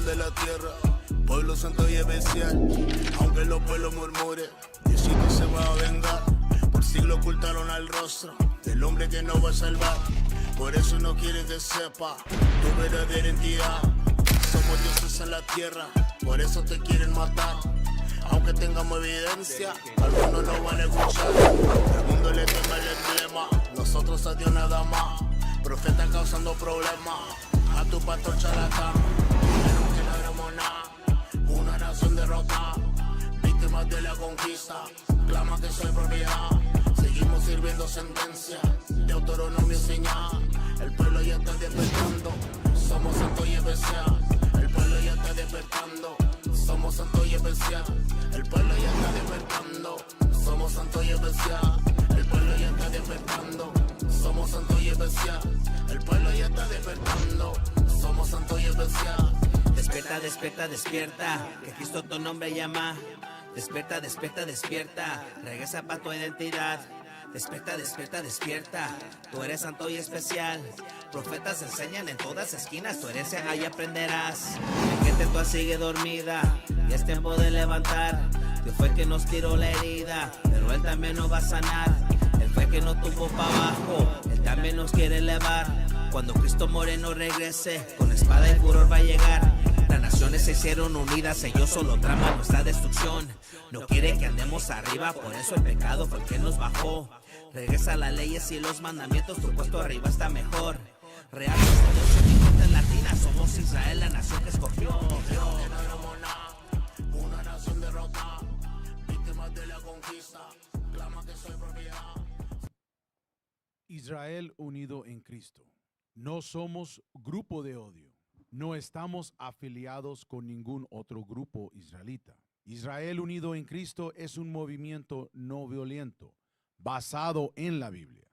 de la tierra, pueblo santo y especial. Aunque los pueblos murmuren, Diosito se va a vengar. Por siglo ocultaron al rostro del hombre que no va a salvar. Por eso no quieren que sepa tu verdadera identidad. Somos dioses en la tierra, por eso te quieren matar. Aunque tengamos evidencia, algunos no van a escuchar. El mundo le teme el emblema, nosotros a Dios nada más. Profeta causando problemas, a tu pastor charlatán. Pero que no éramos nada, una nación derrotada. Víctimas de la conquista, clama que soy propiedad. Seguimos sirviendo sentencia, de Deuteronomio señal. El pueblo ya está despertando, somos santos y especial. El pueblo ya está despertando, somos santos y especial. El pueblo ya está despertando, somos santos y especial. El pueblo ya está despertando, somos santos y especial. El pueblo ya está despertando, somos santos y especial. Despierta, despierta, despierta, que Cristo tu nombre llama. Despierta, despierta, despierta, regresa para tu identidad. Despierta, despierta, despierta, tú eres santo y especial. Profetas enseñan en todas esquinas, tu herencia ahí aprenderás. Mi gente tú sigue dormida, y es tiempo de levantar. Dios fue que nos tiró la herida, pero Él también nos va a sanar. Él fue que nos tumbó para abajo, Él también nos quiere elevar. Cuando Cristo Moreno regrese, con espada y furor va a llegar. Las naciones se hicieron unidas, ellos solo traman nuestra destrucción. No quiere que andemos arriba, por eso el pecado fue el que nos bajó. Regresa las leyes y los mandamientos, tu puesto arriba está mejor. Real Dios latina, somos Israel, la nación que escogió. Una nación derrotada, víctimas de la conquista, clama que soy propiedad. Israel unido en Cristo. No somos grupo de odio. No estamos afiliados con ningún otro grupo israelita. Israel unido en Cristo es un movimiento no violento, basado en la Biblia.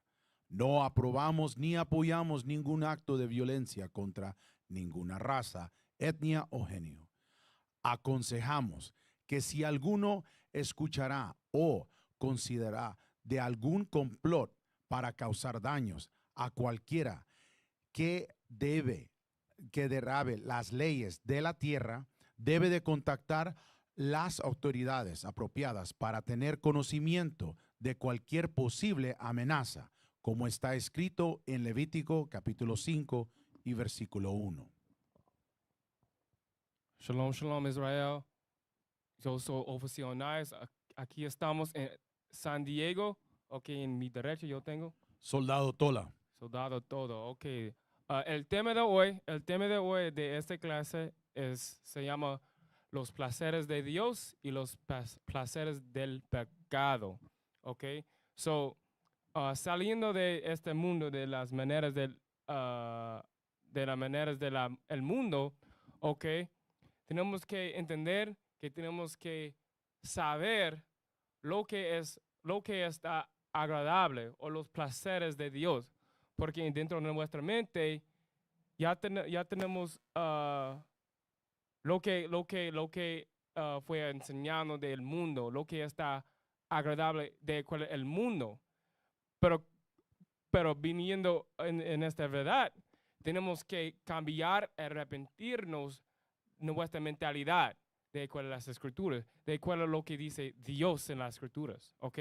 No aprobamos ni apoyamos ningún acto de violencia contra ninguna raza, etnia o género. Aconsejamos que si alguno escuchará o considerará de algún complot para causar daños a cualquiera que derrabe las leyes de la tierra, debe de contactar las autoridades apropiadas para tener conocimiento de cualquier posible amenaza, como está escrito en Levítico capítulo 5 y versículo 1. Shalom, shalom Israel. Yo soy oficial Nice. Aquí estamos en San Diego. Ok, en mi derecha yo tengo Soldado Tola. Soldado Todo. Ok. El tema de hoy de esta clase se llama los placeres de Dios y los placeres del pecado. Ok. So, saliendo de este mundo, de las maneras del mundo, ok, tenemos que entender que tenemos que saber lo que está agradable o los placeres de Dios, porque dentro de nuestra mente ya tenemos lo que fue enseñado del mundo, lo que está agradable del mundo. Pero viniendo en esta verdad, tenemos que cambiar, arrepentirnos nuestra mentalidad de acuerdo a las escrituras, de acuerdo a lo que dice Dios en las escrituras, ¿ok?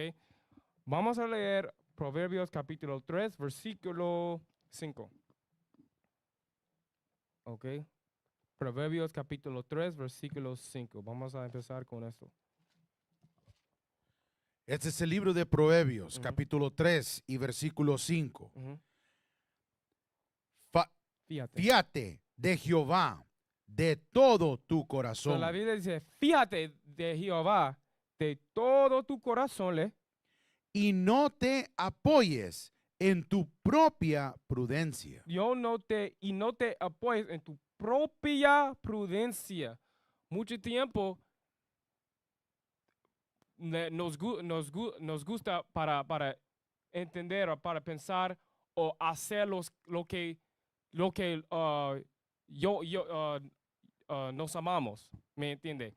Vamos a leer Proverbios capítulo 3, versículo 5. ¿Ok? Proverbios capítulo 3, versículo 5. Vamos a empezar con esto. Este es el libro de Proverbios, capítulo 3 y versículo 5. Fíate de Jehová de todo tu corazón. So, la Biblia dice, fíjate de Jehová de todo tu corazón, y no te apoyes en tu propia prudencia. no te apoyes en tu propia prudencia. Mucho tiempo nos gusta para entender o para pensar o hacer lo que nos amamos. ¿Me entiende?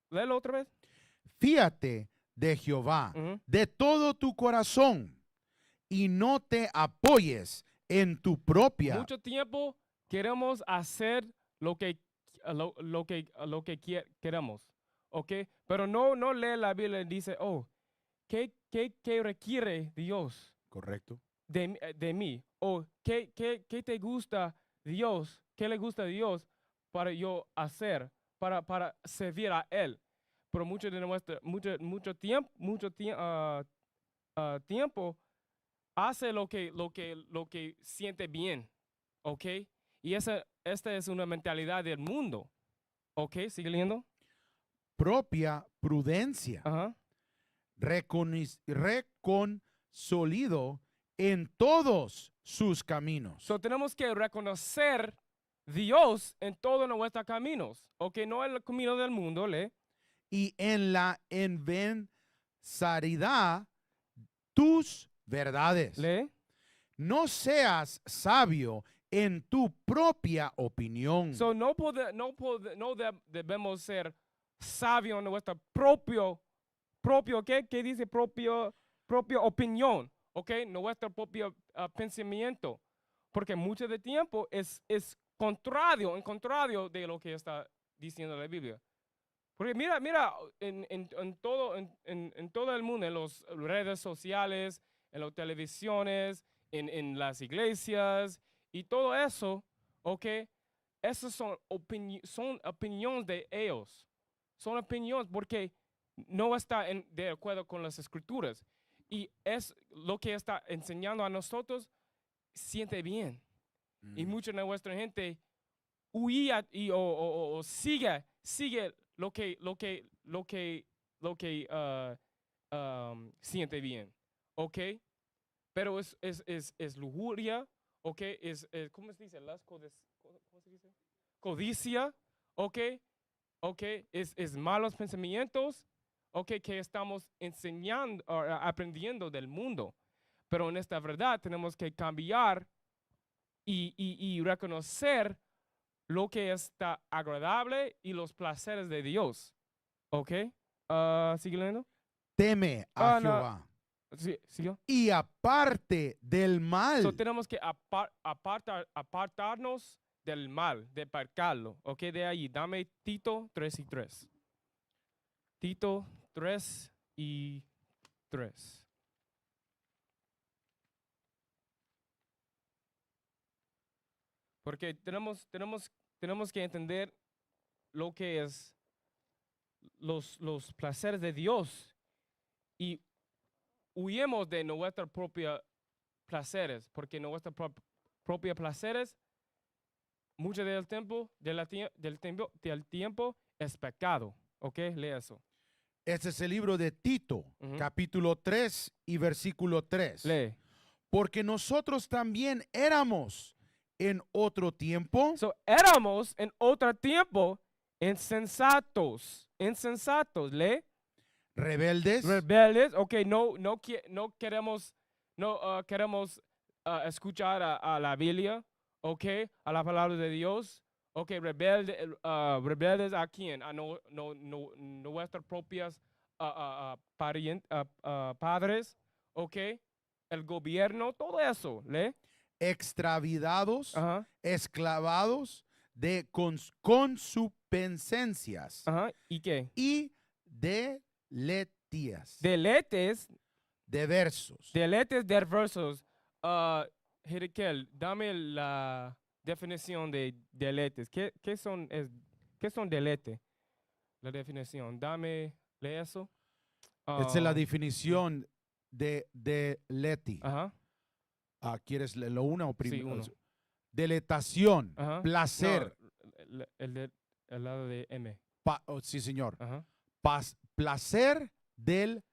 Léelo otra vez. Fíate de Jehová de todo tu corazón y no te apoyes en tu propia. Mucho tiempo queremos hacer lo que lo que queremos, ¿ok? Pero no lee la Biblia y dice, oh, ¿qué requiere Dios Correcto. de mí? O ¿qué te gusta Dios? ¿Qué le gusta a Dios para yo hacer, para servir a Él? Pero mucho tiempo hace lo que siente bien, ¿ok? Y esta es una mentalidad del mundo, ¿ok? ¿Sigue leyendo? Propia prudencia. Ajá. Reconsolidó en todos sus caminos. So tenemos que reconocer Dios en todos nuestros caminos, ¿ok? No el camino del mundo, ¿le? Y en la invensaridad tus verdades. ¿Le? No seas sabio en tu propia opinión. So no debemos ser sabios en nuestra propia ¿qué dice? Propia opinión, ¿ok? Nuestro propio pensamiento. Porque mucho de tiempo es en contrario de lo que está diciendo la Biblia. Porque mira, en todo el mundo, en las redes sociales, en las televisiones, en las iglesias y todo eso, ¿ok? Esas son opiniones de ellos. Son opiniones porque no está de acuerdo con las escrituras. Y es lo que está enseñando a nosotros, siente bien. Y mucha de nuestra gente huía o sigue lo que siente bien, ¿ok? Pero es lujuria, ¿ok? ¿Cómo se dice? ¿Cómo se dice? Codicia, ¿ok? ¿Ok? Es malos pensamientos, ¿ok? Que estamos enseñando, aprendiendo del mundo. Pero en esta verdad tenemos que cambiar y reconocer lo que está agradable y los placeres de Dios. ¿Ok? ¿Sigue leyendo? Teme a No. Jehová. Sí, ¿siguió? Y aparte del mal. So, tenemos que apartarnos del mal, de pecarlo. ¿Ok? De ahí, dame Tito 3:3. Tito 3:3. Porque tenemos que entender lo que es los placeres de Dios y huyemos de nuestros propios placeres, porque nuestros propios placeres, mucho del tiempo es pecado. ¿Ok? Lee eso. Este es el libro de Tito, Ujú. capítulo 3 y versículo 3. Lee. Porque nosotros también éramos en otro tiempo So, éramos en otro tiempo insensatos. Lee. rebeldes, Rebeldes, ok, no queremos escuchar a la Biblia, ok, a la palabra de Dios, ok, rebeldes a quién, a nuestras propias padres, ok, el gobierno, todo eso, ¿le? extraviados, Ajá, esclavados de consupetencias ajá, ¿y qué? y deletías, Deletes diversos. diversos. Jerikel, dame la definición de deletes. ¿Qué son deletes? La definición. Lee eso. Esta es la definición de deleti. Ajá. ¿Quieres leerlo una o primero? uno. Deletación, Ajá. placer. No, el lado de M. Sí, señor. Ajá. Placer del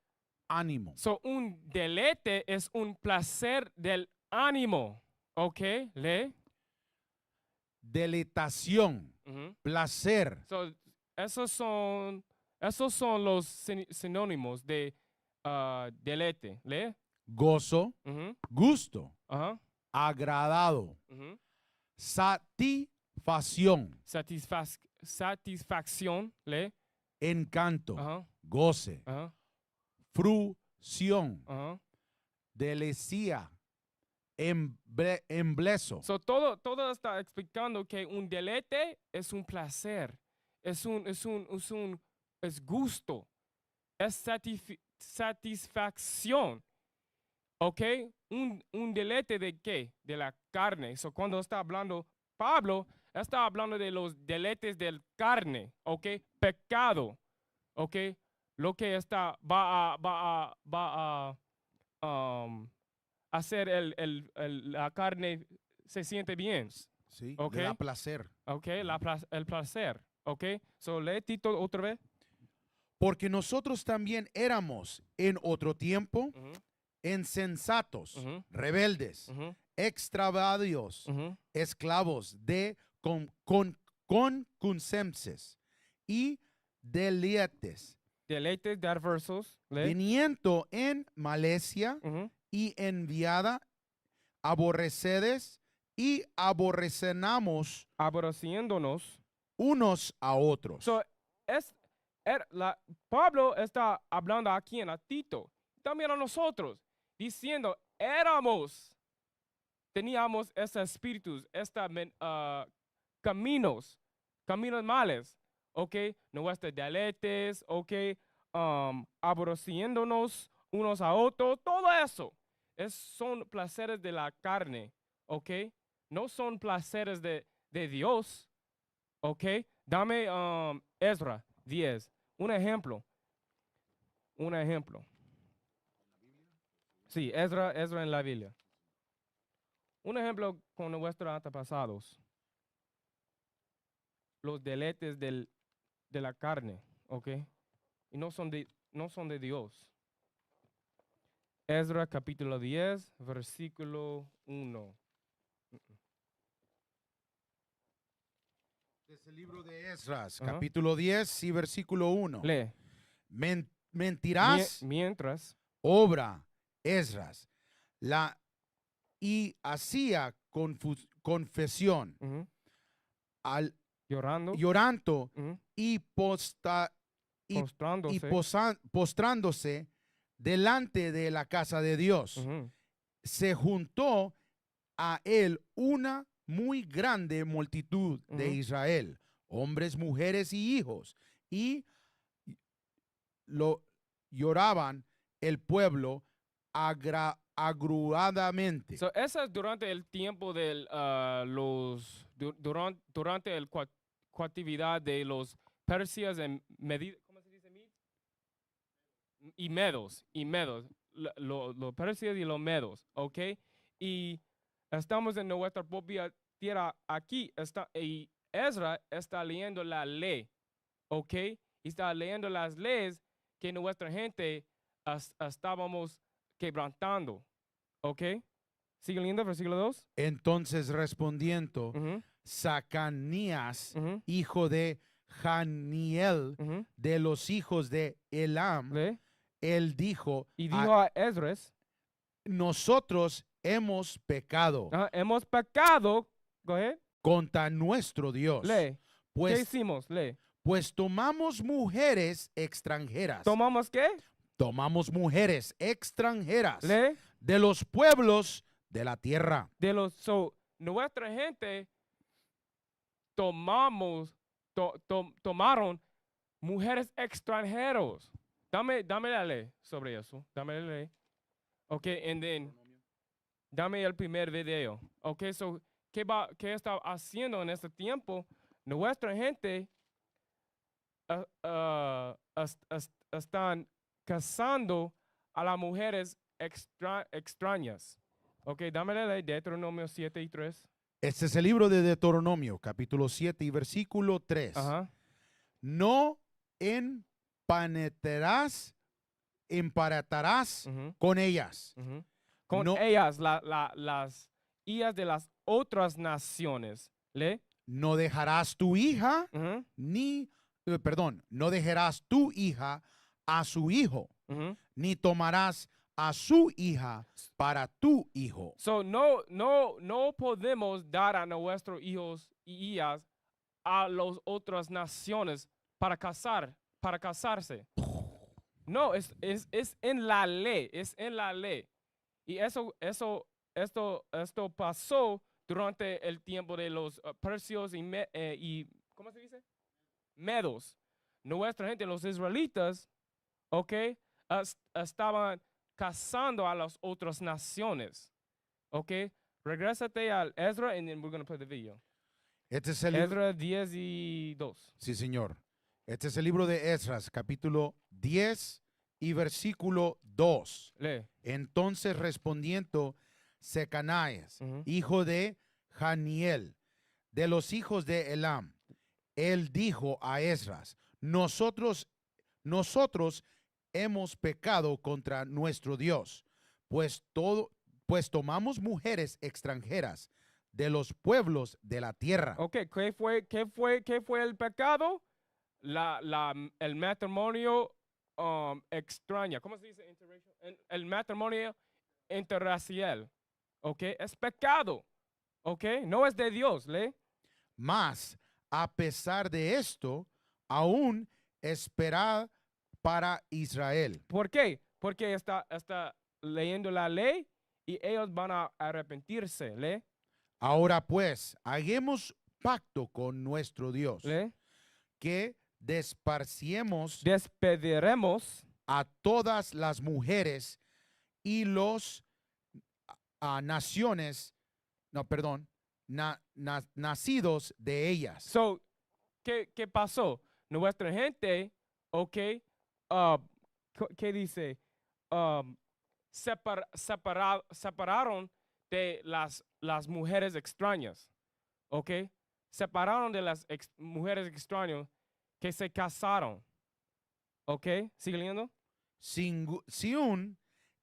ánimo. So, un delete es un placer del ánimo. ¿Ok? Lee. Deletación, Ujú. placer, So, esos son los sinónimos de delete. ¿Lee? gozo, Ujú. gusto, Ajá. agradado, Ujú. satisfacción, Satisfacción. ¿Lee? encanto, Ajá. goce, Ajá. fruición, Ajá. delicia, embleso. So, todo está explicando que un deleite es un placer, es gusto, es satisfacción. ¿Ok? Un deleite de qué? De la carne. So, cuando está hablando Pablo, está hablando de los deleites del carne. ¿Ok? Pecado. ¿Ok? Lo que va a hacer la carne se siente bien. ¿Sí? Ok. Le da placer. ¿Ok? El placer. ¿Ok? So, lee Tito otra vez. Porque nosotros también éramos en otro tiempo Ujú, insensatos, Ujú. rebeldes, ujú, extraviados, ujú. esclavos de concupiscencias y deleites, Deleites diversos. Lee. viniendo en malicia Ujú. y enviada, aborrecedes y aborrecenamos Aborreciéndonos. unos a otros. So, Pablo está hablando aquí a Tito, también a nosotros, diciendo, teníamos esos espíritus, caminos males, ¿ok? Nuestros deleites, ¿ok? Aborreciéndonos unos a otros, todo eso son placeres de la carne, ¿ok? No son placeres de Dios. ¿Ok? Dame Ezra 10. Un ejemplo. Un ejemplo. Sí, Ezra en la Biblia. Un ejemplo con nuestros antepasados. Los deleites de la carne. ¿Ok? Y no son de Dios. Ezra capítulo 10, versículo 1. Es el libro de Esdras, Ajá. capítulo 10 y versículo 1. Lee. Mentirás, Mientras. obra Esdras, y hacía confesión Ujú, al llorando. llorando Ujú, y, postrándose. postrándose delante de la casa de Dios. Ujú. Se juntó a él una muy grande multitud de Ujú. Israel, hombres, mujeres y hijos, y lo lloraban el pueblo agruadamente. So, eso es durante el tiempo durante el cautividad de los persias ¿cómo se dice? Y medos, los persias y los medos, ¿ok? Y estamos en nuestra propia tierra aquí, y Ezra está leyendo la ley, ¿ok? Y está leyendo las leyes que nuestra gente estábamos quebrantando, ¿ok? Sigue leyendo, versículo 2. Entonces respondiendo, Ujú, Zacanías, ujú, hijo de Janiel, ujú. de los hijos de Elam, Lee. él dijo, Y dijo a Esdras, nosotros hemos pecado hemos pecado. Go ahead. contra nuestro Dios, Lee. ¿Qué pues, hicimos? Lee. pues tomamos mujeres extranjeras. ¿Tomamos qué? Tomamos mujeres extranjeras Lee. de los pueblos de la tierra. Nuestra gente tomaron mujeres extranjeros. Dame la ley sobre eso. Dame la ley. Ok, and then, dame el primer video. Ok, so, ¿qué está haciendo en este tiempo? Nuestra gente están casando a las mujeres extrañas. Ok, dame la ley, Deuteronomio 7 y 3. Este es el libro de Deuteronomio, capítulo 7 y versículo 3. Ajá. No emparetarás Ujú, con ellas. ujú. Con No- ellas, las hijas de las otras naciones. ¿Le? No dejarás tu hija Ujú, no dejarás tu hija a su hijo, ujú. ni tomarás a su hija para tu hijo. So, no podemos dar a nuestros hijos y hijas a las otras naciones para casarse. No, es en la ley, es en la ley. Y eso esto pasó durante el tiempo de los persios y ¿cómo se dice? Medos. Nuestra gente, los israelitas, ¿ok? Estaban cazando a las otras naciones, ¿ok? Regrésate al Ezra and then we're going to play the video. Este es el libro. Ezra 10 y 2. Sí, señor. Este es el libro de Esdras, capítulo 10 y versículo 2. Lee. Entonces respondiendo Secanías, Ujú. hijo de Janiel, de los hijos de Elam, él dijo a Esdras, nosotros hemos pecado contra nuestro Dios, pues tomamos mujeres extranjeras de los pueblos de la tierra. Ok, ¿qué fue el pecado? El matrimonio extraña. ¿Cómo se dice? El matrimonio interracial. Ok, es pecado. Ok, no es de Dios, ¿le? Mas, a pesar de esto, aún espera para Israel. ¿Por qué? Porque está leyendo la ley y ellos van a arrepentirse, ¿le? Ahora pues, hagamos pacto con nuestro Dios, ¿Le? que desparciemos Despediremos a todas las mujeres y los nacidos de ellas. So, ¿qué pasó? Nuestra gente, ok, ¿qué dice? Separaron de las mujeres extrañas, ok? Separaron de las mujeres extrañas que se casaron, ok? ¿Sigue leyendo? Según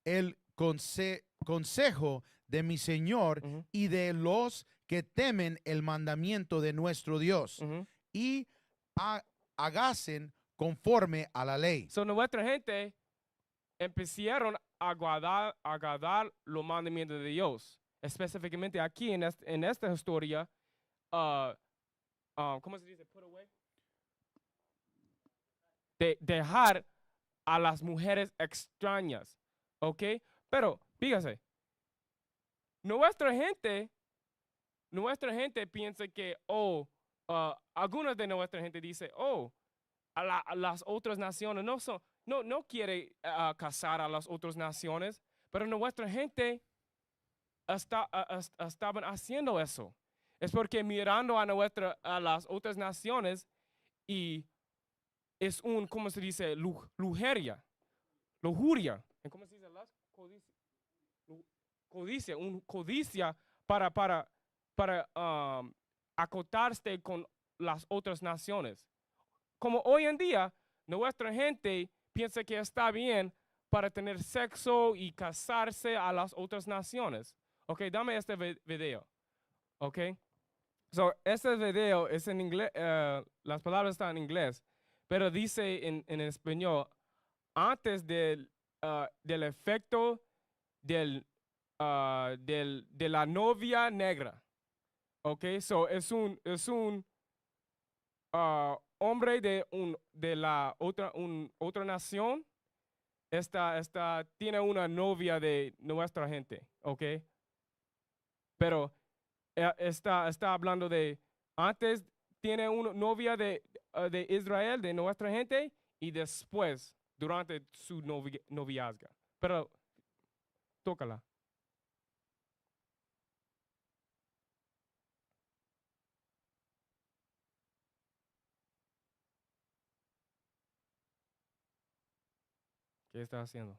el consejo de mi Señor Ujú, y de los que temen el mandamiento de nuestro Dios, ujú. y hágasen conforme a la ley. So, nuestra gente empezaron a guardar los mandamientos de Dios. Específicamente aquí en esta historia, ¿cómo se dice? Put away. De dejar a las mujeres extrañas, ¿ok? Pero, fíjese, nuestra gente piensa que, algunos de nuestra gente dice, a las otras naciones no quiere casar a las otras naciones, pero nuestra gente estaban haciendo eso. Es porque mirando a las otras naciones y es ¿cómo se dice? Lujuria. ¿Cómo se dice? Codicia para acotarse con las otras naciones. Como hoy en día, nuestra gente piensa que está bien para tener sexo y casarse a las otras naciones. Ok, dame este video. Ok. So, este video es en inglés, las palabras están en inglés, pero dice en español, antes del efecto de la novia negra. Ok, so es un hombre de la otra nación, tiene una novia de nuestra gente, ok. Pero está hablando de antes tiene una novia de Israel, de nuestra gente, y después, durante su noviazga. Pero, tócala. ¿Qué está haciendo?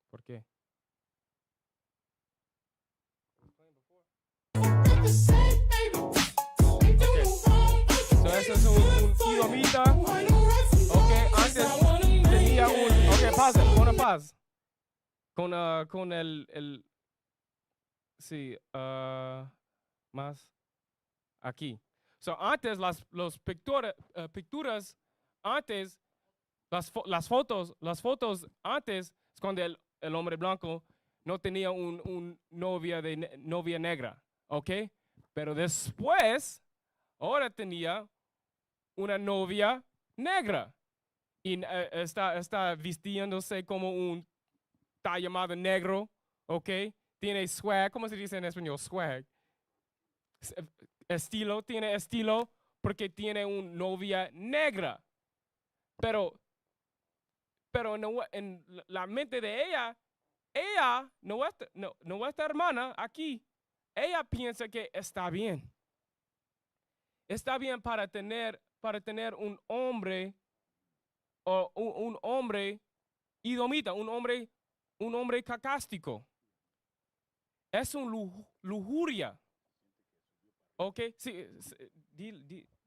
¿Por qué? So, eso es un idomita. Ok, antes tenía ok, pause, pon paz. Con sí, más aquí. So, antes los picturas, antes, las fotos antes, es cuando el hombre blanco no tenía un novia negra, ¿ok? Pero después, ahora tenía una novia negra. y está vistiéndose como está llamado negro, ¿ok? Tiene swag, ¿cómo se dice en español? Swag. Tiene estilo porque tiene una novia negra. Pero en la mente de ella, nuestra hermana aquí, ella piensa que está bien. Está bien para tener un hombre o un hombre idomita, un hombre cacástico. Es un lujuria. ¿Ok? Sí,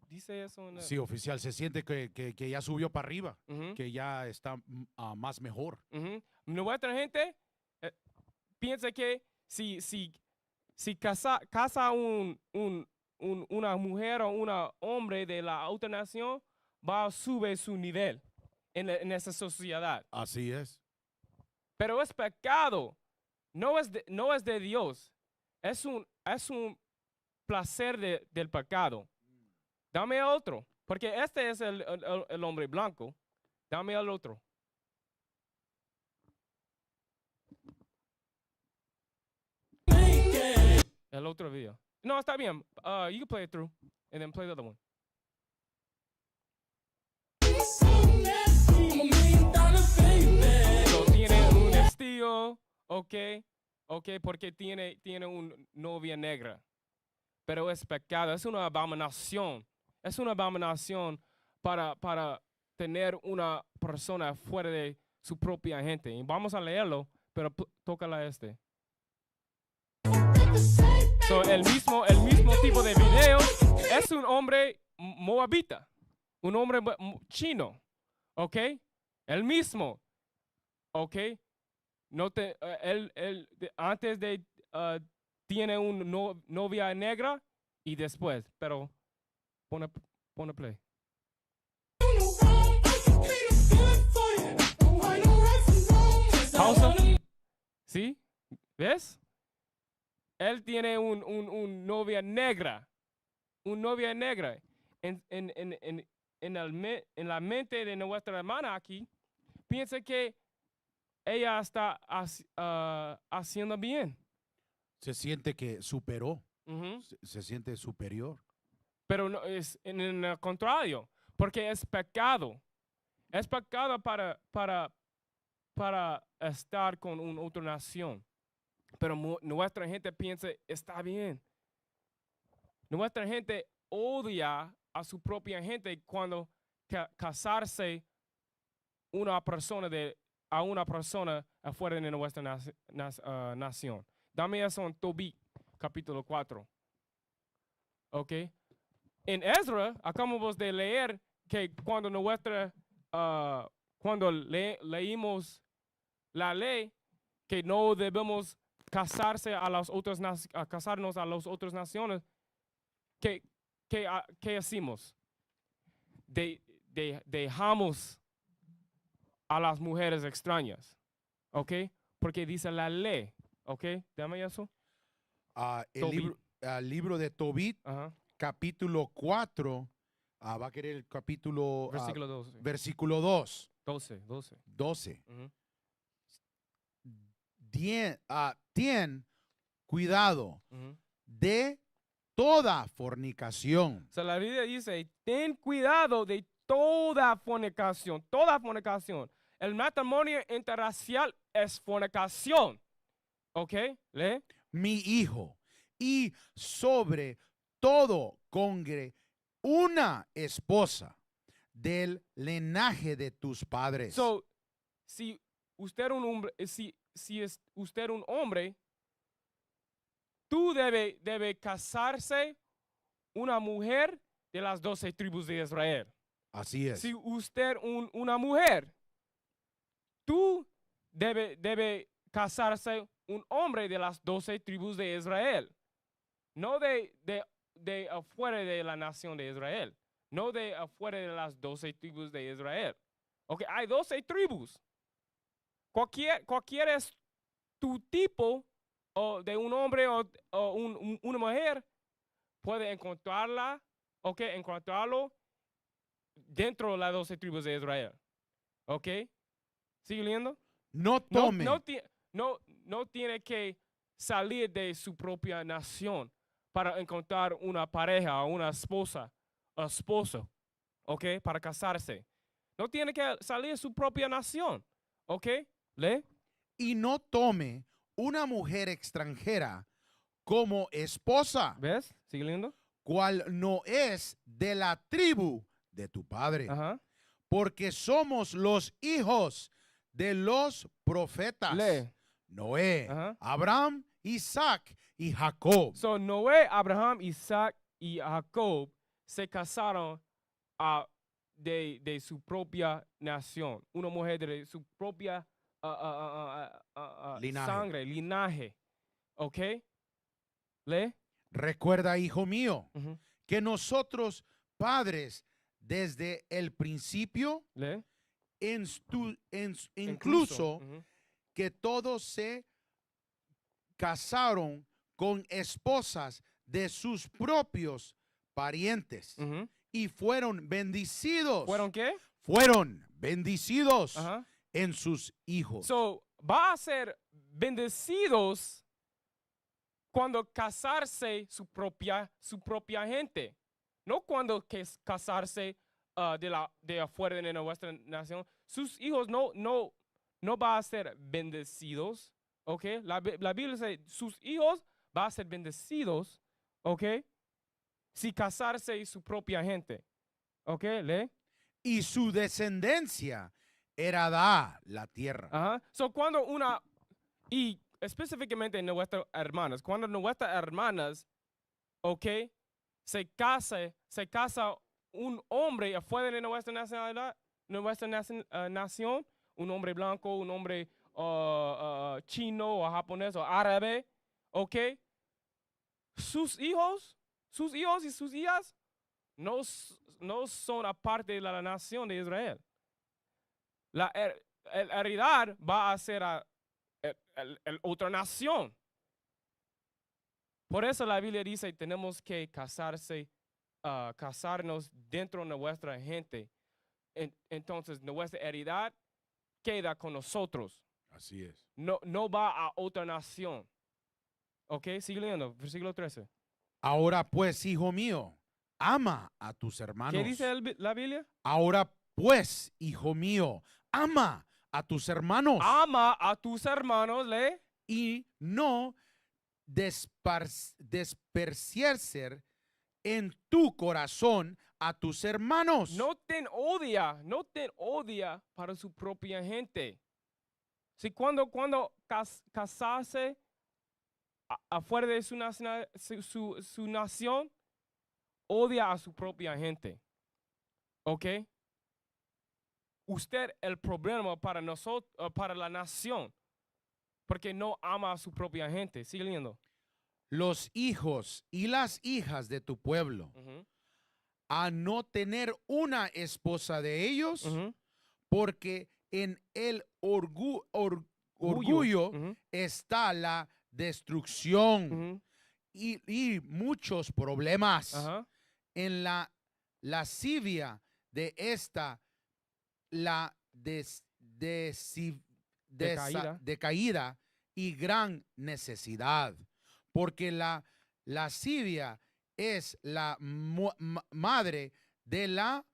dice eso. Sí, oficial, se siente que ya subió para arriba, Ujú, que ya está más mejor. ujú. Nuestra gente piensa que si casa una mujer o un hombre de la otra nación, va a subir su nivel en esa sociedad. Así es. Pero es pecado, no es de Dios. Es un placer del pecado. Dame otro, porque este es el hombre blanco. Dame el otro. El otro video. No, está bien. You can play it through and then play the other one. So, tiene un estilo, ok, porque tiene una novia negra. Pero es pecado, es una abominación. Es una abominación para tener una persona fuera de su propia gente. Y vamos a leerlo, pero tócala este. So, el mismo tipo de video es un hombre moabita, un hombre chino, ¿ok? El mismo, ¿ok? Antes de tiene una novia negra y después, pero pone play. Pausa. ¿Sí? ¿Ves? Él tiene un novia negra. Un novia negra. En la mente de nuestra hermana aquí, piensa que ella está haciendo bien. Se siente que superó, Ujú. se siente superior. Pero no, es en el contrario, porque es pecado. Es pecado para estar con una otra nación. Pero nuestra gente piensa, está bien. Nuestra gente odia a su propia gente cuando casarse a una persona afuera de nuestra nación. Dame eso en Tobit, capítulo 4. ¿Ok? En Ezra, acabamos de leer que cuando leímos la ley, que no debemos casarnos a las otras naciones, ¿qué hacemos? Dejamos a las mujeres extrañas, ¿ok? Porque dice la ley, ¿ok? Dame eso. El libro de Tobit, Ajá. capítulo 4, va a querer el capítulo Versículo 12. versículo 2, 12. Ujú. Ten cuidado Ujú. de toda fornicación. O sea, la Biblia dice, ten cuidado de toda fornicación, toda fornicación. El matrimonio interracial es fornicación. ¿Ok? ¿Lee? Mi hijo, y sobre todo congre una esposa del linaje de tus padres. So, si usted es un hombre, si es usted un hombre, tú debe casarse una mujer de las 12 tribus de Israel. Así es. Si usted una mujer, tú debe casarse un hombre de las 12 tribus de Israel. No de afuera de la nación de Israel. No de afuera de las 12 tribus de Israel. Ok, hay 12 tribus. Cualquier es tu tipo o de un hombre o una mujer, puede encontrarlo dentro de las 12 tribus de Israel. ¿Ok? ¿Sigue leyendo? No No, tome. no tiene que salir de su propia nación para encontrar una pareja o una esposa o esposo, ¿ok? Para casarse. No tiene que salir de su propia nación, ¿ok? ¿Lee? Y no tome una mujer extranjera como esposa, ¿Ves? ¿Sigue leyendo? cual no es de la tribu de tu padre, Ajá. porque somos los hijos de los profetas. Lee. Noé, Ajá. Abraham, Isaac y Jacob. So, Noé, Abraham, Isaac y Jacob se casaron de su propia nación. Una mujer de su propia Linaje. sangre, linaje. ¿Ok? ¿Lee? Recuerda, hijo mío, Ujú. que nosotros padres desde el principio, ¿Lee? incluso Ujú. que todos se casaron con esposas de sus propios parientes Ujú. y fueron bendecidos. ¿Fueron qué? Fueron bendecidos Ajá. en sus hijos. So, va a ser bendecidos cuando casarse su propia gente. No cuando casarse de afuera de nuestra nación. Sus hijos no va a ser bendecidos. ¿Ok? La Biblia dice, sus hijos va a ser bendecidos. ¿Ok? Si casarse su propia gente. ¿Ok? ¿Lee? Y su descendencia heredará la tierra. Ajá. So, y específicamente nuestras hermanas, cuando nuestras hermanas, ¿ok? Se casa un hombre afuera de nuestra nacionalidad, nación, un hombre blanco, un hombre chino o japonés o árabe, ¿ok? Sus hijos y sus hijas no son aparte de la nación de Israel. La heredad va a ser otra nación. Por eso la Biblia dice tenemos que casarnos dentro de nuestra gente. Entonces nuestra heredad queda con nosotros. Así es. No va a otra nación. ¿Ok? Sigue leyendo, versículo 13. Ahora pues, hijo mío, ama a tus hermanos. ¿Qué dice la Biblia? Ahora pues, hijo mío, ama a tus hermanos. Ama a tus hermanos, lee. Y no despreciar en tu corazón a tus hermanos. No ten odia para su propia gente. Si cuando casarse afuera de su nación, odia a su propia gente. ¿Ok? Usted el problema para nosotros, para la nación, porque no ama a su propia gente. Sigue leyendo. Los hijos y las hijas de tu pueblo, Ujú, a no tener una esposa de ellos, ujú. porque en el orgullo Ujú, está la destrucción ujú. y muchos problemas. Ajá. En la lascivia de esta, la Decaída. decaída y gran necesidad, porque la lascivia es la madre de la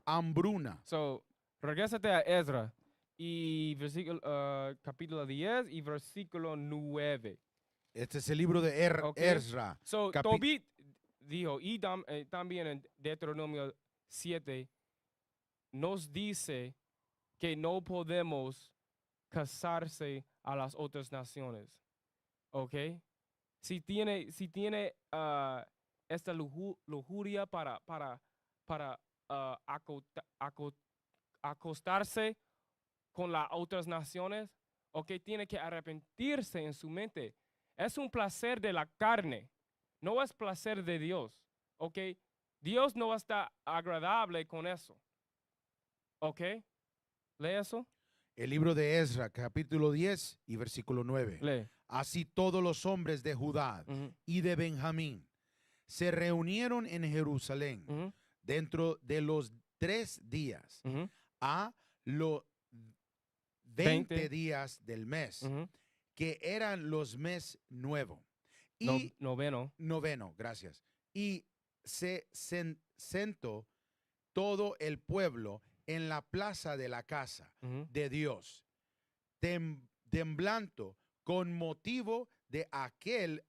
hambruna. So, regrésate a Ezra y capítulo 10 y versículo 9. Este es el libro de Ok. Ezra. So, Capi- Tobit dijo, y también en Deuteronomio 7, nos dice que no podemos casarse a las otras naciones. ¿Ok? Si tiene esta lujuria para acostarse con las otras naciones, ¿ok? Tiene que arrepentirse en su mente. Es un placer de la carne, no es placer de Dios, ¿ok? Dios no está agradable con eso, ¿ok? ¿Lee eso? El libro de Ezra, capítulo 10 y versículo 9. Lee. Así todos los hombres de Judá Ujú, y de Benjamín se reunieron en Jerusalén ujú, dentro de los 3 días ujú. a los 20 20. días del mes, Ujú. que eran los mes nuevo. No- Y noveno. noveno, gracias. Y se sentó todo el pueblo en la plaza de la casa Ujú. de Dios, temblando con motivo de aquel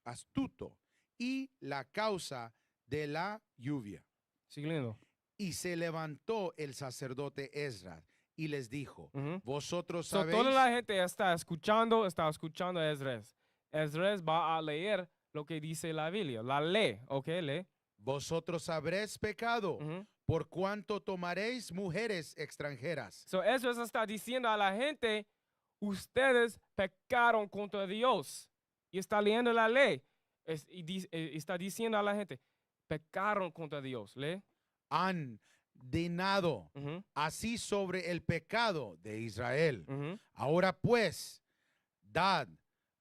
astuto y la causa de la lluvia. Sigue leyendo. Y se levantó el sacerdote Esdras y les dijo, Ujú. vosotros So, sabéis. toda la gente está escuchando a Esdras. Esdras va a leer lo que dice la Biblia. La lee, ¿ok? Lee. Vosotros habréis pecado, Ujú. por cuanto tomaréis mujeres extranjeras. So, Esdras está diciendo a la gente, ustedes pecaron contra Dios. Y está leyendo la ley. Está diciendo a la gente, pecaron contra Dios. Lee. Han denado Ujú. así sobre el pecado de Israel. Ujú. Ahora pues, dad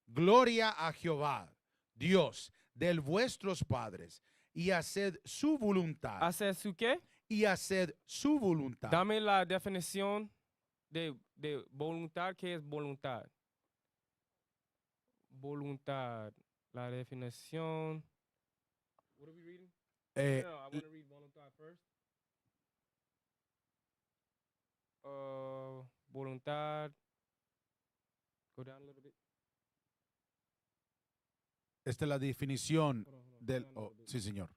gloria a Jehová, Dios de vuestros padres, y haced su voluntad. ¿Hace su qué? Y haced su voluntad. Dame la definición de voluntad. ¿Qué es voluntad? Voluntad. La definición. What are we reading? Eh, No, I want to read voluntad first. Voluntad. Go down a little bit. Esta es la definición Hold on, del. go down a Oh, little bit. sí, señor.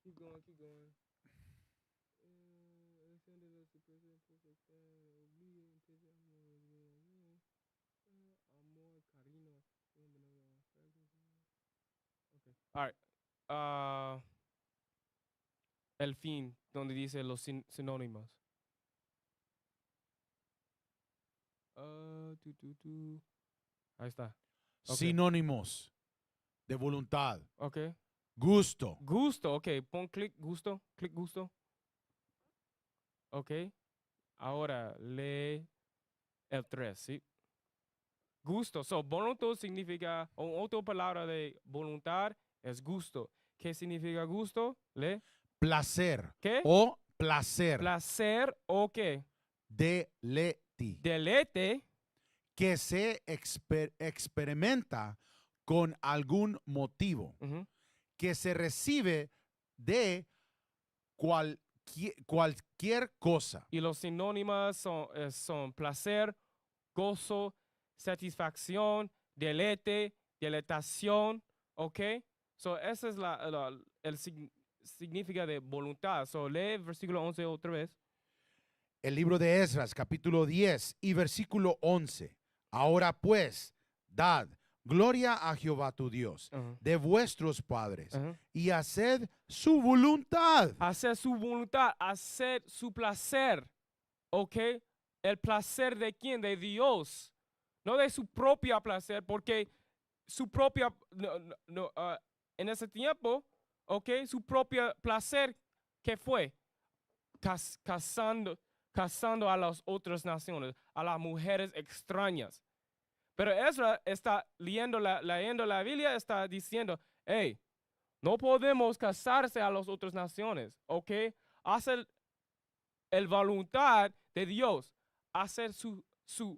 Keep going, keep going. All right. El fin, donde dice los sinónimos. Ahí está. Ok. Sinónimos de voluntad. Ok. Gusto. Gusto, ok. Pon clic gusto. Clic gusto. Ok. Ahora lee el 3, ¿sí? Gusto. So, voluntad significa, o otra palabra de voluntad es gusto. ¿Qué significa gusto? Lee. Placer. ¿Qué? O placer. Placer o qué? Deleite. Deleite. Que se experimenta con algún motivo. Ujú. Que se recibe de cualquier cosa. Y los sinónimos son placer, gozo, satisfacción, deleite, deleitación, ¿ok? So, ese es el significado de voluntad. So, lee versículo 11 otra vez. El libro de Esdras, capítulo 10 y versículo 11. Ahora pues, dad gloria a Jehová tu Dios, Ujú. de vuestros padres, Ujú. y haced su voluntad. Hacer su voluntad, hacer su placer, ¿ok? ¿El placer de quién? De Dios. No de su propio placer, porque su propia, en ese tiempo, ¿ok? Su propio placer, ¿qué fue? Casando a las otras naciones, a las mujeres extrañas. Pero Ezra está leyendo la Biblia, está diciendo, hey, no podemos casarse a las otras naciones, ¿ok? Hacer el voluntad de Dios, hacer su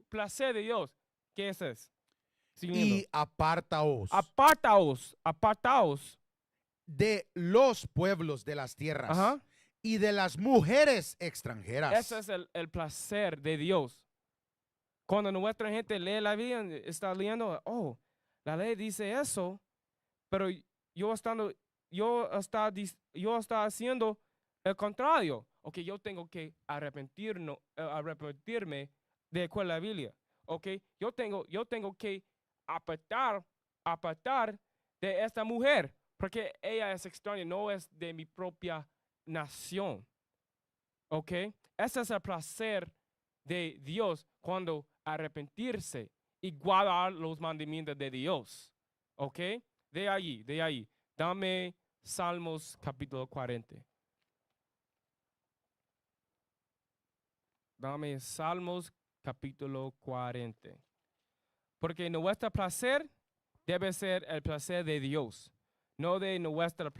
placer de Dios. ¿Qué es eso? Siguiendo. Y apartaos Apartaos. de los pueblos de las tierras Ajá. y de las mujeres extranjeras. Ese es el placer de Dios. Cuando nuestra gente lee la Biblia, está leyendo, oh, la ley dice eso, pero yo está haciendo el contrario. Ok, yo tengo que arrepentirme de la Biblia. Ok, yo tengo que apartar de esta mujer, porque ella es extraña, no es de mi propia nación. Ok, ese es el placer de Dios cuando arrepentirse y guardar los mandamientos de Dios. Ok, de ahí. Dame Salmos capítulo 40. Dame Salmos capítulo 40. Porque nuestro placer debe ser el placer de Dios. no de nuestra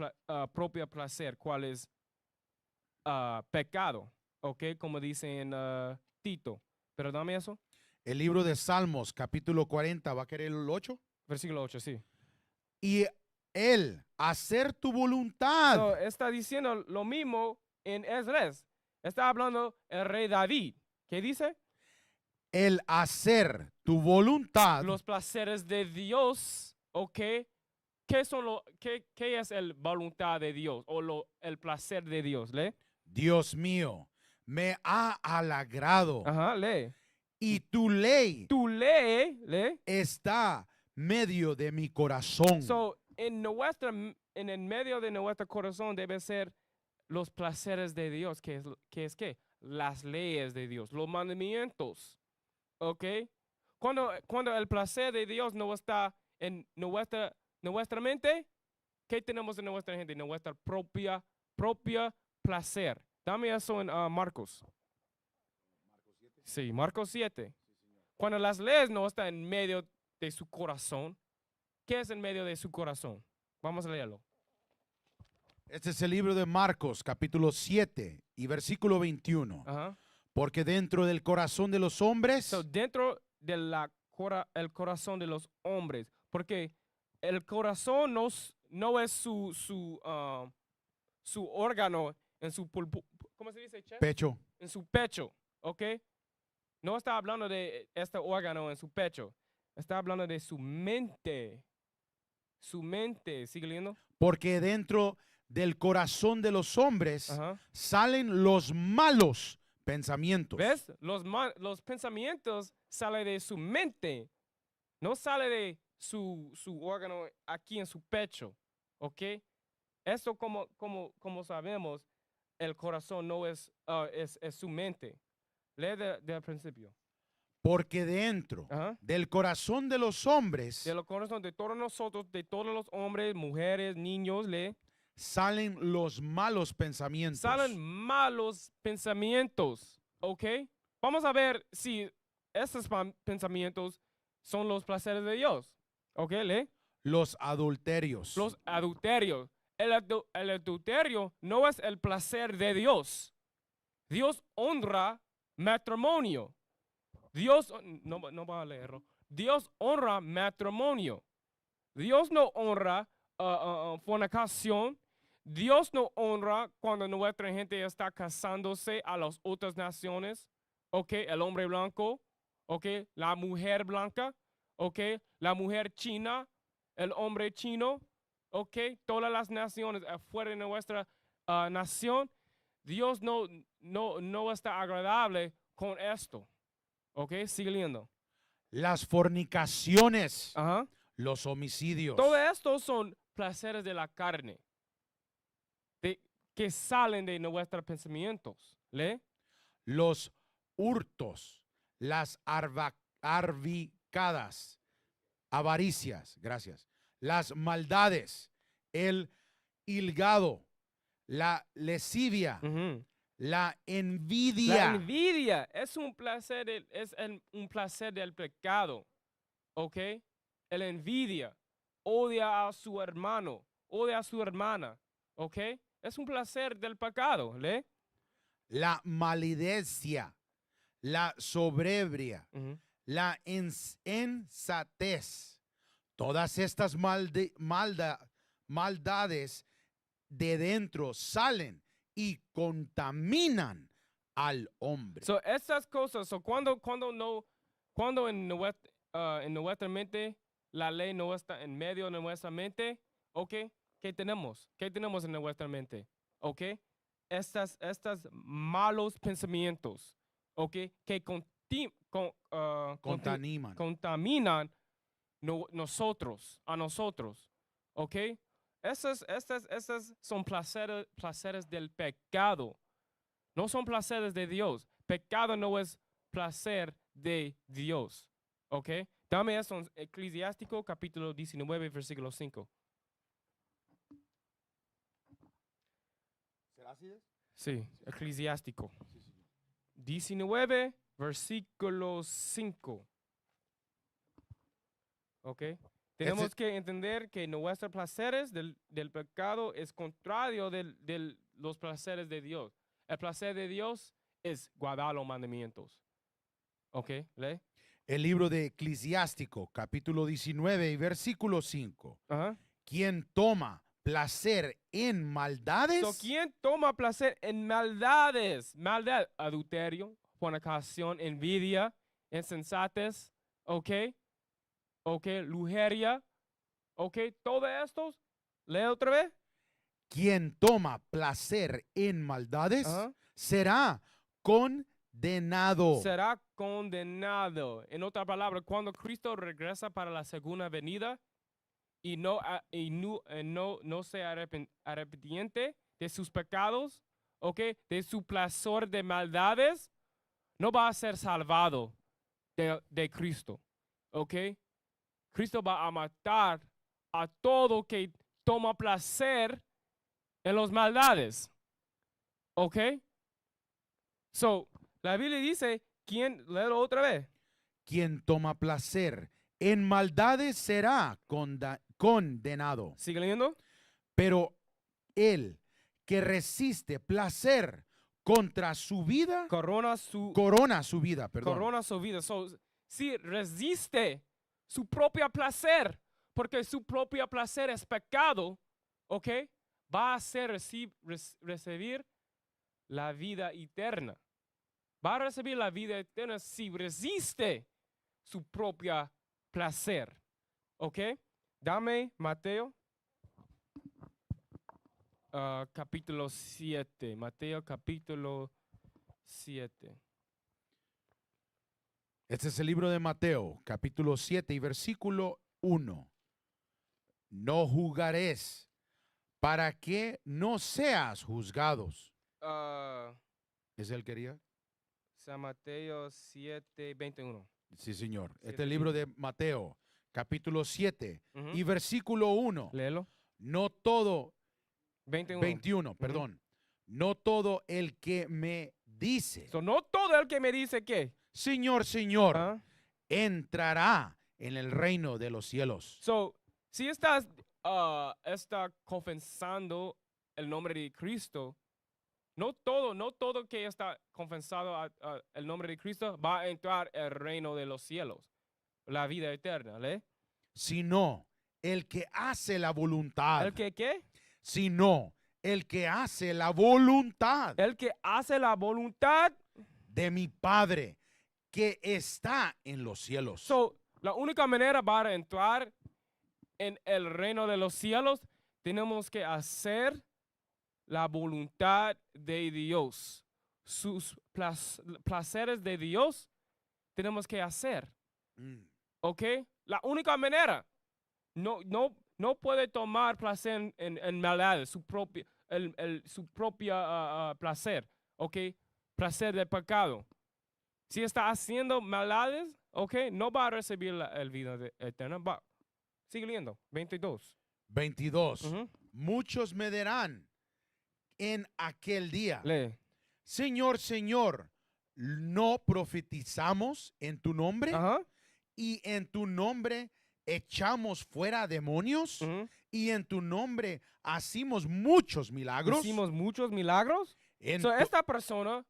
propia placer, cuál es pecado, ¿ok? Como dice en Tito. Pero dame eso, El libro de Salmos, capítulo 40, ¿va a querer el 8? versículo 8, sí. Y él, hacer tu voluntad. So, está diciendo lo mismo en Esdras. Está hablando el rey David. ¿Qué dice? El hacer tu voluntad. Los placeres de Dios, ¿ok? ¿Qué es el voluntad de Dios o el placer de Dios? ¿Lee? Dios mío, me ha alegrado. Ajá, lee. Y tu ley Tú lee. está medio de mi corazón. So, en el medio de nuestro corazón debe ser los placeres de Dios, que es qué? Las leyes de Dios, los mandamientos, ¿ok? Cuando el placer de Dios no está en nuestra mente, ¿qué tenemos en nuestra mente? Nuestra propia placer. Dame eso en Marcos. Sí, Marcos 7. Cuando las leyes no están en medio de su corazón, ¿qué es en medio de su corazón? Vamos a leerlo. Este es el libro de Marcos, capítulo 7 y versículo 21. Ajá. Porque dentro del corazón de los hombres So, dentro del el corazón de los hombres, porque el corazón no es su órgano en su ¿cómo se dice? Chest? pecho, En su pecho, ¿ok? No está hablando de este órgano en su pecho, está hablando de su mente. Su mente, ¿sigue leyendo? porque dentro del corazón de los hombres Ajá. salen los malos pensamientos. ¿Ves? Los pensamientos salen de su mente, no sale de su órgano aquí en su pecho, ¿ok? Esto como sabemos, el corazón no es su mente. Lee del principio. Porque dentro Ajá. del corazón de los hombres De los corazones de todos nosotros, de todos los hombres, mujeres, niños, lee. salen los malos pensamientos. Salen malos pensamientos, ¿ok? Vamos a ver si estos pensamientos son los placeres de Dios, ¿ok? Lee. Los adulterios. Los adulterios. El adulterio no es el placer de Dios. Dios honra matrimonio. Dios, no va a leerlo. Dios honra matrimonio. Dios no honra fornicación. Dios no honra cuando nuestra gente está casándose a las otras naciones. Ok, el hombre blanco. Ok, la mujer blanca. Ok, la mujer china. El hombre chino. Ok, todas las naciones afuera de nuestra nación. Dios no está agradable con esto. Ok, sigue leyendo. Las fornicaciones. Ajá. Los homicidios. Todo esto son placeres de la carne que salen de nuestros pensamientos. ¿Lee? Los hurtos. Las arbicadas. Avaricias. Gracias. Las maldades. El hilgado. La lascivia. Ujú. La La envidia. envidia es un placer, un placer del pecado. ¿Ok? La envidia. Odia a su hermano. Odia a su hermana. ¿Ok? Es un placer del pecado. ¿Lee? La malicia. La soberbia. Ujú. La insensatez. Todas estas maldades de dentro salen y contaminan al hombre. So, estas cosas, cuando en nuestra mente la ley no está en medio de nuestra mente, ¿ok? ¿Qué tenemos? ¿Qué tenemos en nuestra mente? ¿Ok? Estas malos pensamientos, ¿ok? Que contaminan a nosotros, ¿ok? Estas son placeres del pecado. No son placeres de Dios. Pecado no es placer de Dios. ¿Ok? Dame eso en Eclesiástico capítulo 19, versículo 5. ¿Será así? Sí, Eclesiástico. 19, versículo 5. ¿Ok? Tenemos que entender que nuestros placeres del pecado es contrario de los placeres de Dios. El placer de Dios es guardar los mandamientos. ¿Ok? ¿Lee? El libro de Eclesiástico, capítulo 19 y versículo 5. Ajá. Quien toma placer en maldades, So, ¿quién toma placer en maldades? Maldad, adulterio, fornicación, envidia, insensatez, ¿ok? ¿Ok? Lujuria, ¿ok? Todo estos, lee otra vez. quien toma placer en maldades Ajá. será condenado. Será condenado. En otra palabra, cuando Cristo regresa para la segunda venida y no se arrepiente de sus pecados, ¿ok? De su placer de maldades, no va a ser salvado de Cristo, ¿ok? Cristo va a matar a todo que toma placer en las maldades, ¿ok? So, la Biblia dice, léelo otra vez. Quien toma placer en maldades será condenado. ¿Sigue leyendo? Pero el que resiste placer contra su vida, Corona su vida, perdón. corona su vida. So, si resiste su propio placer, porque su propio placer es pecado, ¿ok? Va a hacer recibir la vida eterna. Va a recibir la vida eterna si resiste su propio placer, ¿ok? Dame Mateo capítulo 7. Mateo capítulo 7. Este es el libro de Mateo, capítulo 7 y versículo 1. No juzgaréis para que no seas juzgados. ¿Es él quería? San Mateo 7, 21. Sí, señor. Este es 7, el libro de Mateo, capítulo 7 Ujú. y versículo 1. Léelo. No todo, 21. 21, perdón. No todo el que me dice, So, no todo el que me dice que. Señor, Señor, ¿Ah? entrará en el reino de los cielos. So, si está confesando el nombre de Cristo, no todo que está confesado el nombre de Cristo va a entrar el reino de los cielos, la vida eterna, ¿le? Sino el que hace la voluntad. ¿El que qué? Sino el que hace la voluntad El que hace la voluntad. de mi Padre que está en los cielos. So, la única manera para entrar en el reino de los cielos, tenemos que hacer la voluntad de Dios. Sus placeres de Dios tenemos que hacer. Mm. ¿Ok? La única manera. No puede tomar placer en maldades, su propio placer. ¿Ok? Placer del pecado. Si está haciendo maldades, ¿ok? No va a recibir el vida eterna. Sigue leyendo. 22. 22. Ujú. Muchos me dirán en aquel día, Lee. Señor, Señor, ¿no profetizamos en tu nombre? Ajá. Y en tu nombre echamos fuera demonios. Ujú. Y en tu nombre hacimos muchos milagros. Hicimos muchos milagros. So, esta persona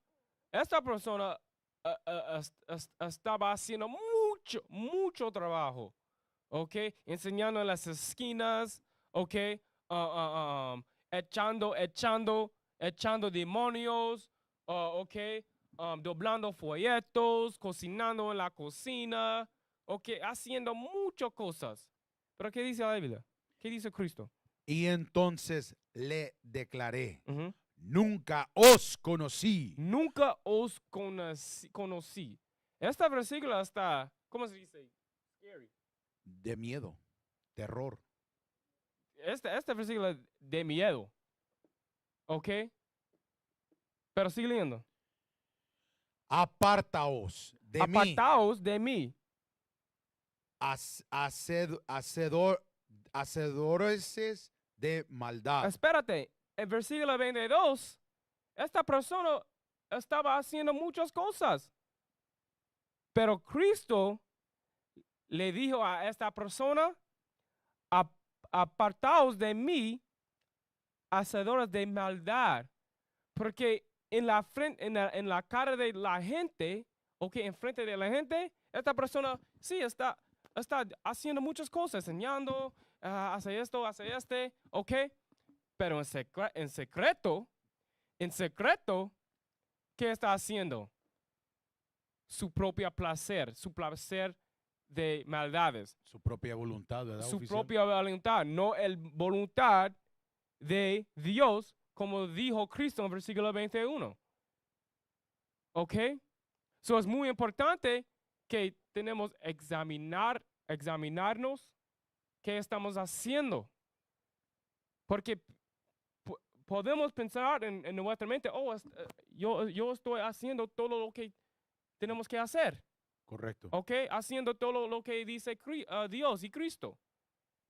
estaba haciendo mucho trabajo, ¿ok? Enseñando en las esquinas, ¿ok? Echando demonios, ¿ok? Doblando folletos, cocinando en la cocina, ¿ok? Haciendo muchas cosas. Pero ¿qué dice la Biblia? ¿Qué dice Cristo? Y entonces le declaré, Ujú. nunca os conocí. Nunca os conocí. Esta versículo está, ¿cómo se dice? Scary. De miedo, terror. Este versículo es de miedo. ¿Ok? Pero sigue leyendo. Apartaos de mí, Apartaos de mí. hacedores de maldad. Espérate. El versículo 22, esta persona estaba haciendo muchas cosas. Pero Cristo le dijo a esta persona, Apartaos de mí, hacedores de maldad, porque en la cara de la gente, en frente de la gente, esta persona sí está haciendo muchas cosas, enseñando, hace esto, hace pero en secreto, ¿qué está haciendo? Su propio placer, su placer de maldades, Su propia voluntad, ¿verdad? su oficial? propia voluntad, no el voluntad de Dios, como dijo Cristo en versículo 21. ¿Ok? So es muy importante que tenemos examinarnos qué estamos haciendo. Porque podemos pensar en nuestra mente, yo estoy haciendo todo lo que tenemos que hacer. Correcto. ¿Ok? Haciendo todo lo que dice Dios y Cristo.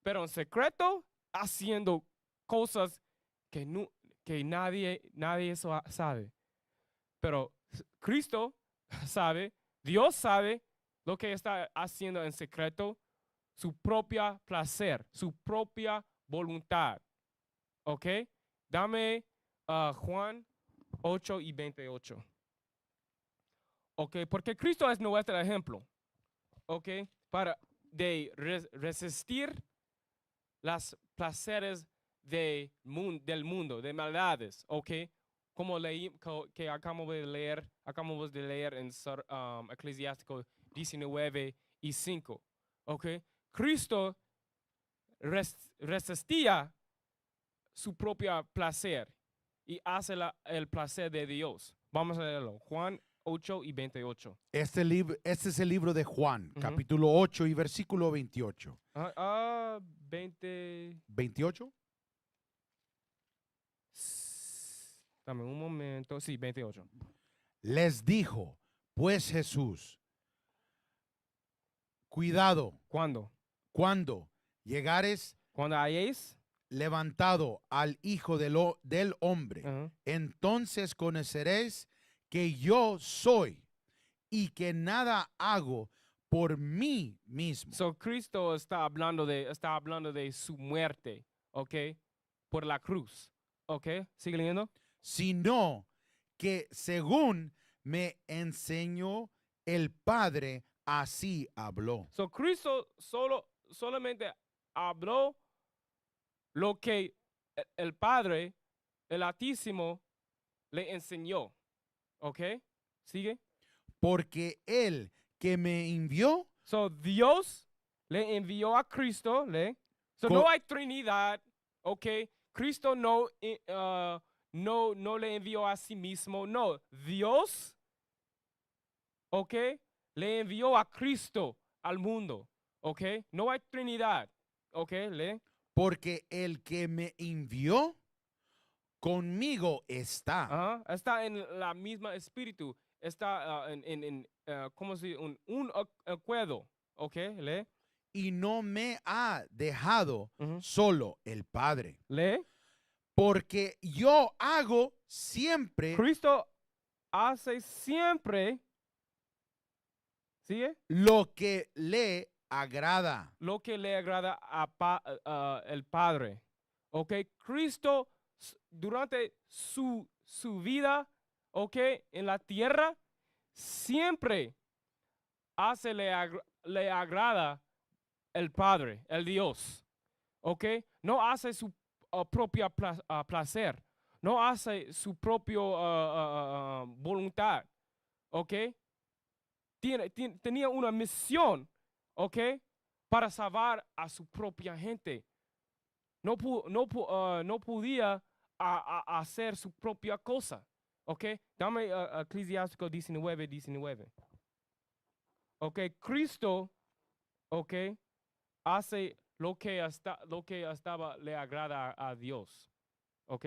Pero en secreto, haciendo cosas que nadie sabe. Pero Cristo sabe, Dios sabe lo que está haciendo en secreto, su propia placer, su propia voluntad. ¿Ok? Dame Juan 8 y 28. ¿Ok? Porque Cristo es nuestro ejemplo. ¿Ok? Para resistir las placeres del mundo, de maldades. ¿Ok? Como que acabamos de leer en Eclesiástico 19 y 5. ¿Ok? Cristo resistía su propio placer y hace el placer de Dios. Vamos a leerlo. Juan 8 y 28. Este es el libro de Juan, Ujú. capítulo 8 y versículo 28. 20. ¿28? Dame un momento. Sí, 28. Les dijo, pues Jesús, cuidado, ¿Cuándo? cuando llegares Cuando hayáis. levantado al Hijo del Hombre, Ajá. entonces conoceréis que yo soy y que nada hago por mí mismo, So Cristo está hablando de su muerte, ¿ok? Por la cruz, ¿ok? Sigue leyendo. sino que según me enseñó el Padre, así habló. So Cristo solamente habló lo que el Padre, el Altísimo, le enseñó, ¿ok? Sigue. Porque el que me envió, So Dios le envió a Cristo, So Co- no hay Trinidad, ¿ok? Cristo no le envió a sí mismo, no. Dios, ¿ok? Le envió a Cristo al mundo, ¿ok? No hay Trinidad, ¿ok? porque el que me envió conmigo está. Ajá. Está en la misma espíritu, está ¿cómo se dice? Un acuerdo, ¿ok? Lee. Y no me ha dejado Ujú. solo el Padre. Lee. Porque yo hago siempre Cristo hace siempre, ¿sigue? lo que le agrada. Lo que le agrada a el Padre. ¿Ok? Cristo durante su vida, ¿ok? En la tierra, siempre le agrada el Padre, el Dios. ¿Ok? No hace su propio placer. No hace su propia voluntad. ¿Ok? Tenía una misión, ¿ok? Para salvar a su propia gente. No podía hacer su propia cosa, ¿ok? Dame Eclesiástico 19. ¿Ok? Cristo, ¿ok? Hace lo que le agrada a Dios, ¿ok?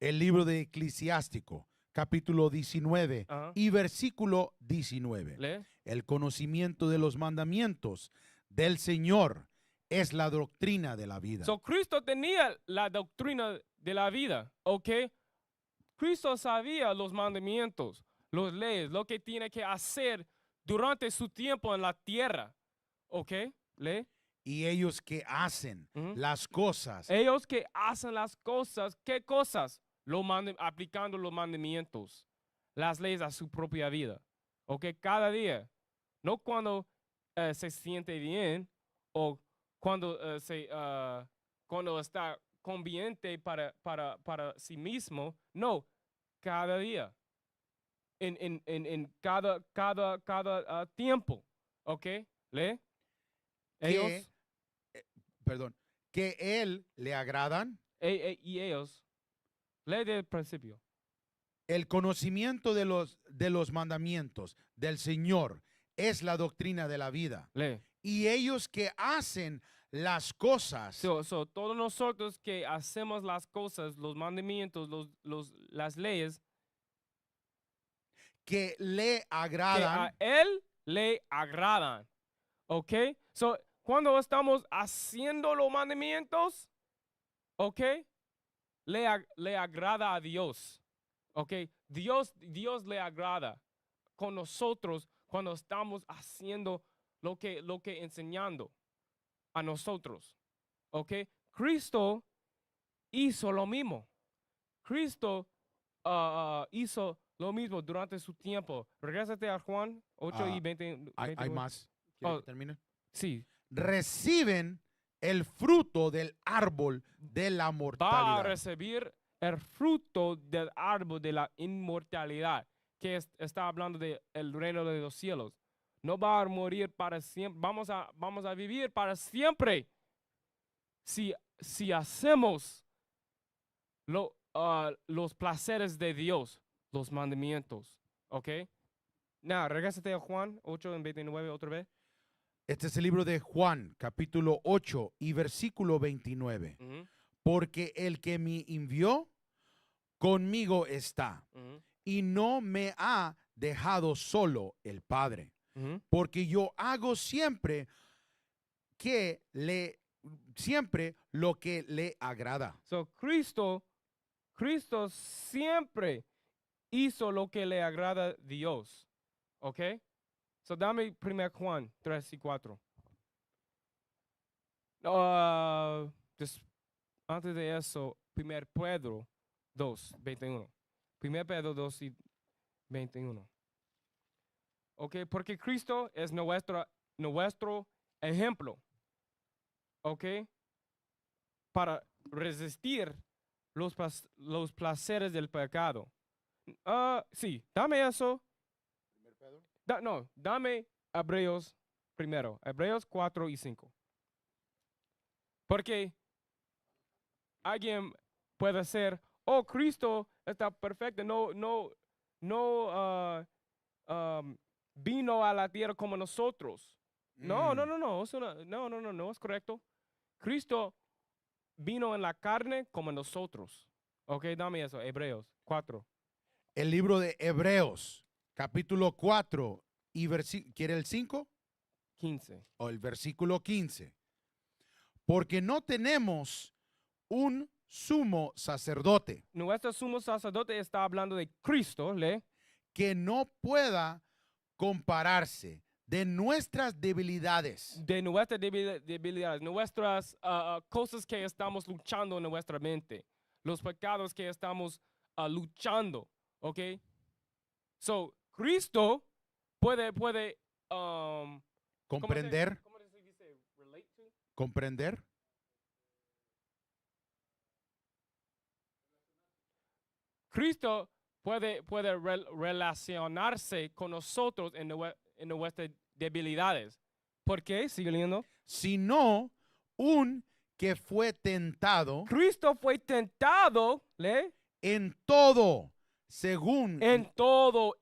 El libro de Eclesiástico, capítulo 19 Ajá. y versículo 19. ¿Lee? El conocimiento de los mandamientos del Señor es la doctrina de la vida. So, Cristo tenía la doctrina de la vida, ¿ok? Cristo sabía los mandamientos, las leyes, lo que tiene que hacer durante su tiempo en la tierra, ¿ok? ¿Lee? Y ellos que hacen Ujú. las cosas Ellos que hacen las cosas, ¿qué cosas? Aplicando los mandamientos, las leyes a su propia vida. ¿Ok? Cada día. No cuando se siente bien o cuando, cuando está conveniente para sí mismo. No, cada día. En cada tiempo. ¿Ok? ¿Lee? Ellos, que, perdón, que él le agradan. y ellos, lee del principio. El conocimiento de los mandamientos del Señor es la doctrina de la vida. Lee. Y ellos que hacen las cosas So, todos nosotros que hacemos las cosas, los mandamientos, las leyes, que le que a agradan, Él le agradan. ¿Ok? So, cuando estamos haciendo los mandamientos, ¿ok? Le agrada a Dios. ¿Ok? Dios le agrada con nosotros cuando estamos haciendo lo que enseñando a nosotros. ¿Ok? Cristo hizo lo mismo. Cristo hizo lo mismo durante su tiempo. Regrésate a Juan 8 y 20. hay 29. más. ¿Quiere Oh. que termine? Sí. Reciben el fruto del árbol de la Va a mortalidad. recibir el fruto del árbol de la inmortalidad, que está hablando del reino de los cielos. No va a morir para siempre. Vamos a vivir para siempre. Si hacemos los placeres de Dios, los mandamientos. ¿Ok? Now, regrésate a Juan 8 en 29 otra vez. Este es el libro de Juan, capítulo 8 y versículo 29. Ujú, Porque el que me envió conmigo está ujú, y no me ha dejado solo el Padre, ujú. porque yo hago siempre lo que le agrada. So, Cristo siempre hizo lo que le agrada a Dios. ¿Ok? So, dame 1 Juan 3 y 4. Antes de eso, 1 Pedro 2, 21. 1 Pedro 2 y 21. ¿Ok? Porque Cristo es nuestro ejemplo. ¿Ok? Para resistir los placeres del pecado. Sí, dame eso. No, dame Hebreos primero. Hebreos 4 y 5. Porque alguien puede ser, oh, Cristo está perfecto, no vino a la tierra como nosotros. No, eso no es correcto. Cristo vino en la carne como nosotros. Ok, dame eso, Hebreos 4. El libro de Hebreos, capítulo 4 y ¿quiere el 5? 15. O el versículo 15. Porque no tenemos un sumo sacerdote Nuestro sumo sacerdote está hablando de Cristo, ¿le? que no pueda compararse de nuestras debilidades, De nuestras debilidades, nuestras cosas que estamos luchando en nuestra mente, los pecados que estamos luchando, ¿ok? So, Cristo puede comprender, ¿cómo se dice? Relate to? comprender, Cristo puede relacionarse con nosotros en nuestras debilidades. ¿Por qué? Sigue leyendo. sino un que fue tentado Cristo fue tentado, ¿lee? en todo, según En todo.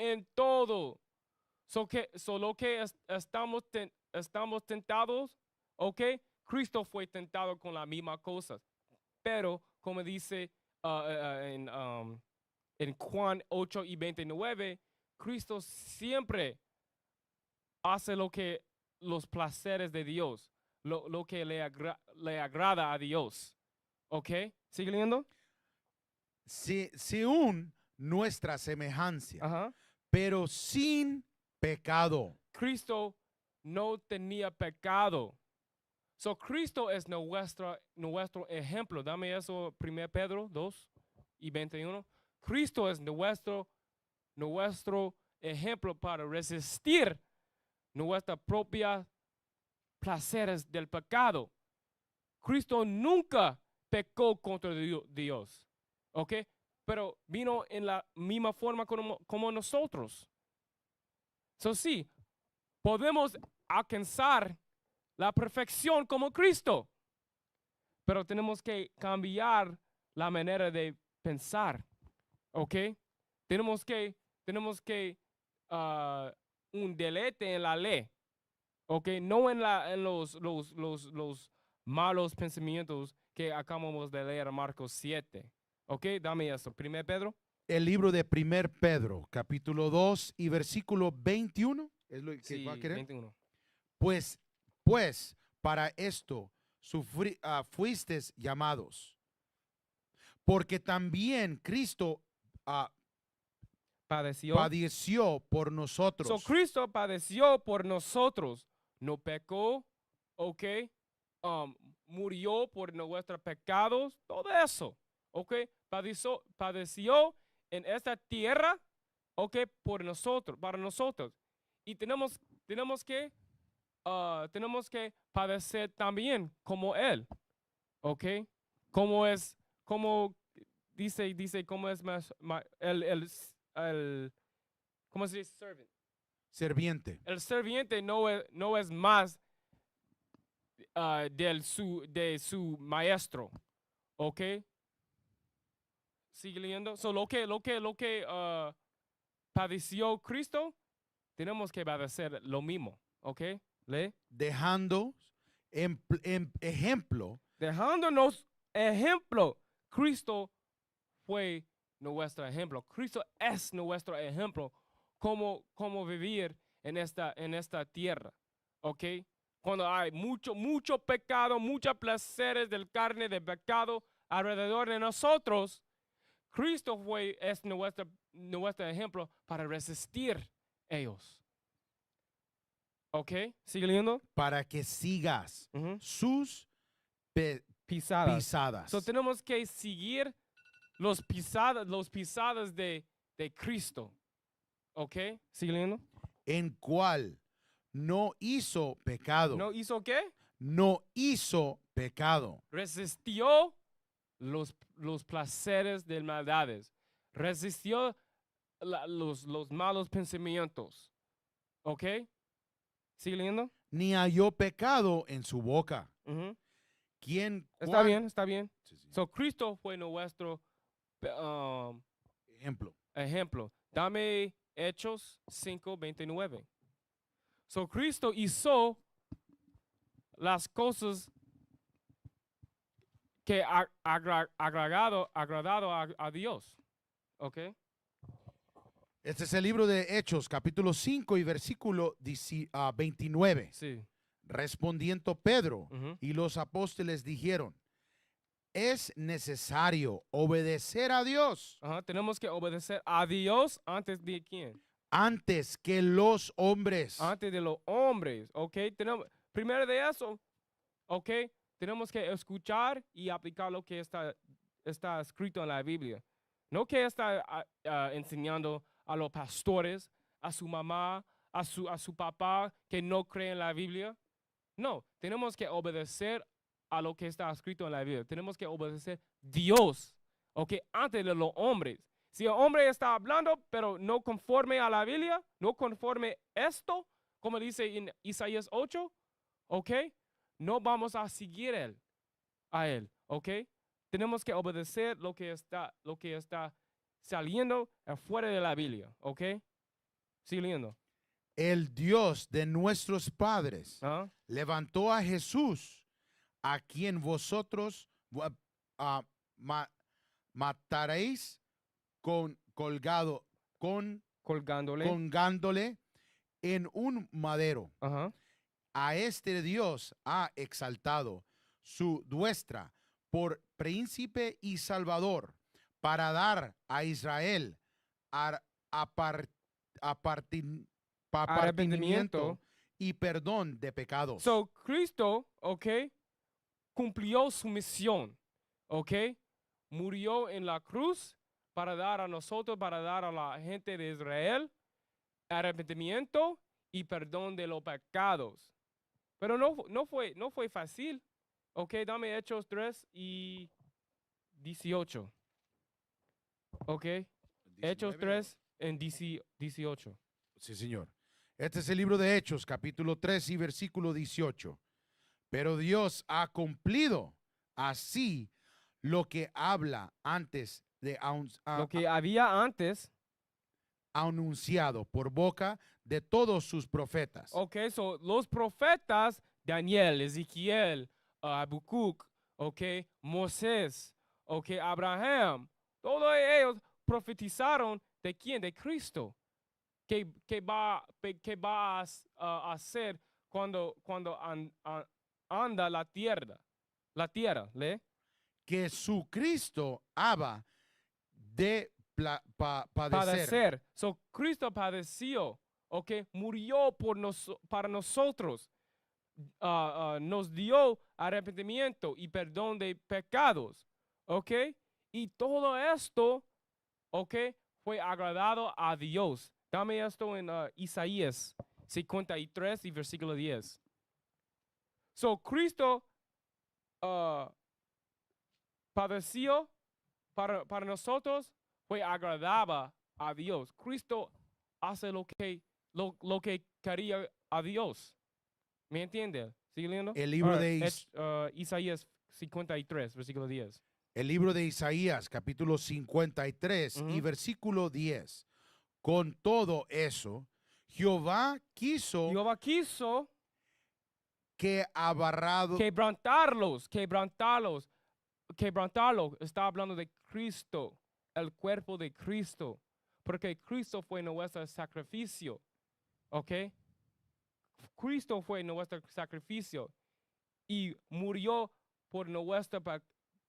Lo que estamos tentados, ¿ok? Cristo fue tentado con la misma cosa. Pero, como dice en Juan 8 y 29, Cristo siempre hace los placeres de Dios, lo que le agrada a Dios. ¿Ok? ¿Sigue leyendo? según nuestra semejanza, Ajá. pero sin pecado. Cristo no tenía pecado. So Cristo es nuestro ejemplo. Dame eso, 1 Pedro 2:21. Cristo es nuestro ejemplo para resistir nuestras propias placeres del pecado. Cristo nunca pecó contra Dios, ¿ok? Pero vino en la misma forma como nosotros. So sí, podemos alcanzar la perfección como Cristo, pero tenemos que cambiar la manera de pensar, ¿ok? Tenemos que un deleite en la ley, ¿ok? No en los malos pensamientos que acabamos de leer Marcos 7, ¿ok? Dame eso. 1 Pedro. El libro de 1 Pedro, capítulo 2 y versículo 21. ¿Es lo que Sí, va a querer? 21. Pues para esto fuisteis llamados, porque también Cristo padeció por nosotros. So Cristo padeció por nosotros, no pecó, ¿ok? Murió por nuestros pecados, todo eso, ¿ok? Padeció en esta tierra, ¿ok? Por nosotros, para nosotros. Y tenemos que padecer también como Él, ¿ok? Como dice, ¿cómo es más, ¿cómo se dice? Serviente. El serviente no es más de su maestro, ¿ok? Sigue leyendo. So, lo que padeció Cristo, tenemos que padecer lo mismo, ¿ok? Lee. Dejando ejemplo Dejándonos ejemplo, Cristo fue nuestro ejemplo. Cristo es nuestro ejemplo, cómo vivir en esta tierra, ¿ok? Cuando hay mucho pecado, muchos placeres del carne, de pecado alrededor de nosotros, Cristo es nuestro ejemplo para resistir ellos. ¿Ok? ¿Sigue leyendo? para que sigas Ujú. sus Pisadas. pisadas. So, tenemos que seguir los pisadas de Cristo. ¿Ok? ¿Sigue leyendo? En cual no hizo pecado. ¿No hizo qué? No hizo pecado. Resistió los placeres de maldades. Resistió los malos pensamientos. ¿Ok? ¿Sigue leyendo? Ni halló pecado en su boca. Ujú. ¿Quién? Está bien, está bien. Sí, sí. So, Cristo fue nuestro Ejemplo. ejemplo. Dame Hechos 5:29. So, Cristo hizo las cosas que agradado a Dios. ¿Ok? Este es el libro de Hechos, capítulo 5 y versículo 29. Sí. Respondiendo Pedro Ujú. y los apóstoles dijeron, es necesario obedecer a Dios Ajá, tenemos que obedecer a Dios antes de quién? antes que los hombres. Antes de los hombres, ¿ok? Primero de eso, ¿ok? Tenemos que escuchar y aplicar lo que está escrito en la Biblia. No que está enseñando a los pastores, a su mamá, a su papá que no creen en la Biblia. No, tenemos que obedecer a lo que está escrito en la Biblia. Tenemos que obedecer a Dios, ¿ok? Antes de los hombres. Si el hombre está hablando, pero no conforme a la Biblia, no conforme esto, como dice en Isaías 8, ¿ok? No vamos a seguir a él, ¿ok? Tenemos que obedecer lo que está saliendo afuera de la Biblia, ¿ok? Sigue leyendo. El Dios de nuestros padres ¿Ah? levantó a Jesús, a quien vosotros mataréis colgándole en un madero. Ajá. A este Dios ha exaltado su diestra por príncipe y salvador, para dar a Israel arrepentimiento y perdón de pecados. So, Cristo, okay, cumplió su misión, okay, murió en la cruz para dar a nosotros, para dar a la gente de Israel arrepentimiento y perdón de los pecados. Pero no fue fácil. Ok, dame Hechos 3 y 18. Ok, Hechos 3 en 18. Sí, señor. Este es el libro de Hechos, capítulo 3 y versículo 18. Pero Dios ha cumplido así lo que habla antes de Lo que había antes. anunciado por boca de todos sus profetas. Ok, so los profetas, Daniel, Ezequiel, Habacuc, ok, Moisés, ok, Abraham, todos ellos profetizaron de quién, de Cristo, que va a hacer cuando anda la tierra, ¿le? Que su Cristo haba de padecer. Padecer. So, Cristo padeció, ok, murió para nosotros, nos dio arrepentimiento y perdón de pecados, ok, y todo esto, ok, fue agradado a Dios. Dame esto en Isaías 53 y versículo 10. So, Cristo padeció para nosotros, fue agradable a Dios. Cristo hace lo que quería a Dios. ¿Me entiende? ¿Sigue leyendo? El libro de Isaías 53, versículo 10. El libro de Isaías, capítulo 53 y Ujú. versículo 10. Con todo eso, Jehová quiso quebrantarlo. Está hablando de Cristo, el cuerpo de Cristo, porque Cristo fue nuestro sacrificio, ¿ok? Cristo fue nuestro sacrificio y murió por nuestros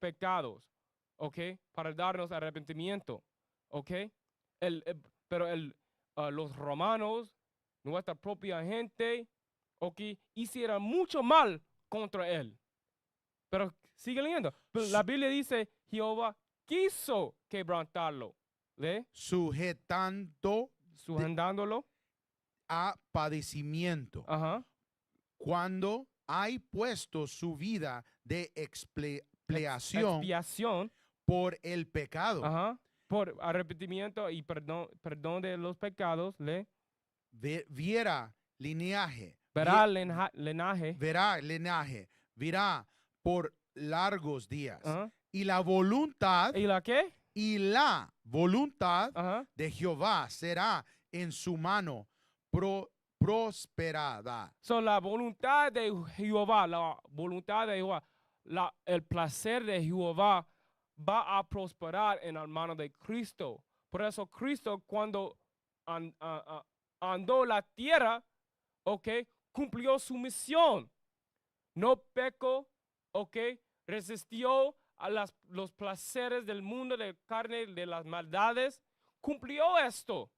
pecados, ¿ok? Para darnos arrepentimiento, ¿ok? Pero los romanos, nuestra propia gente, ¿ok? Hicieron mucho mal contra él. Pero sigue leyendo. Pero la Biblia dice, Jehová quiso quebrantarlo, ¿le? Sujetándolo. a padecimiento. Ajá. Cuando hay puesto su vida de Expiación. por el pecado. Ajá. Por arrepentimiento y perdón de los pecados, ¿le? Viera linaje. Verá linaje. Verá linaje. Verá por largos días. Ajá. Y la voluntad. ¿Y la qué? Y la voluntad Ajá. de Jehová será en su mano prosperada. So, la voluntad de Jehová, el placer de Jehová va a prosperar en la mano de Cristo. Por eso Cristo cuando andó la tierra, ok, cumplió su misión. No pecó, ok, resistió a los placeres del mundo, de carne, de las maldades. Cumplió esto,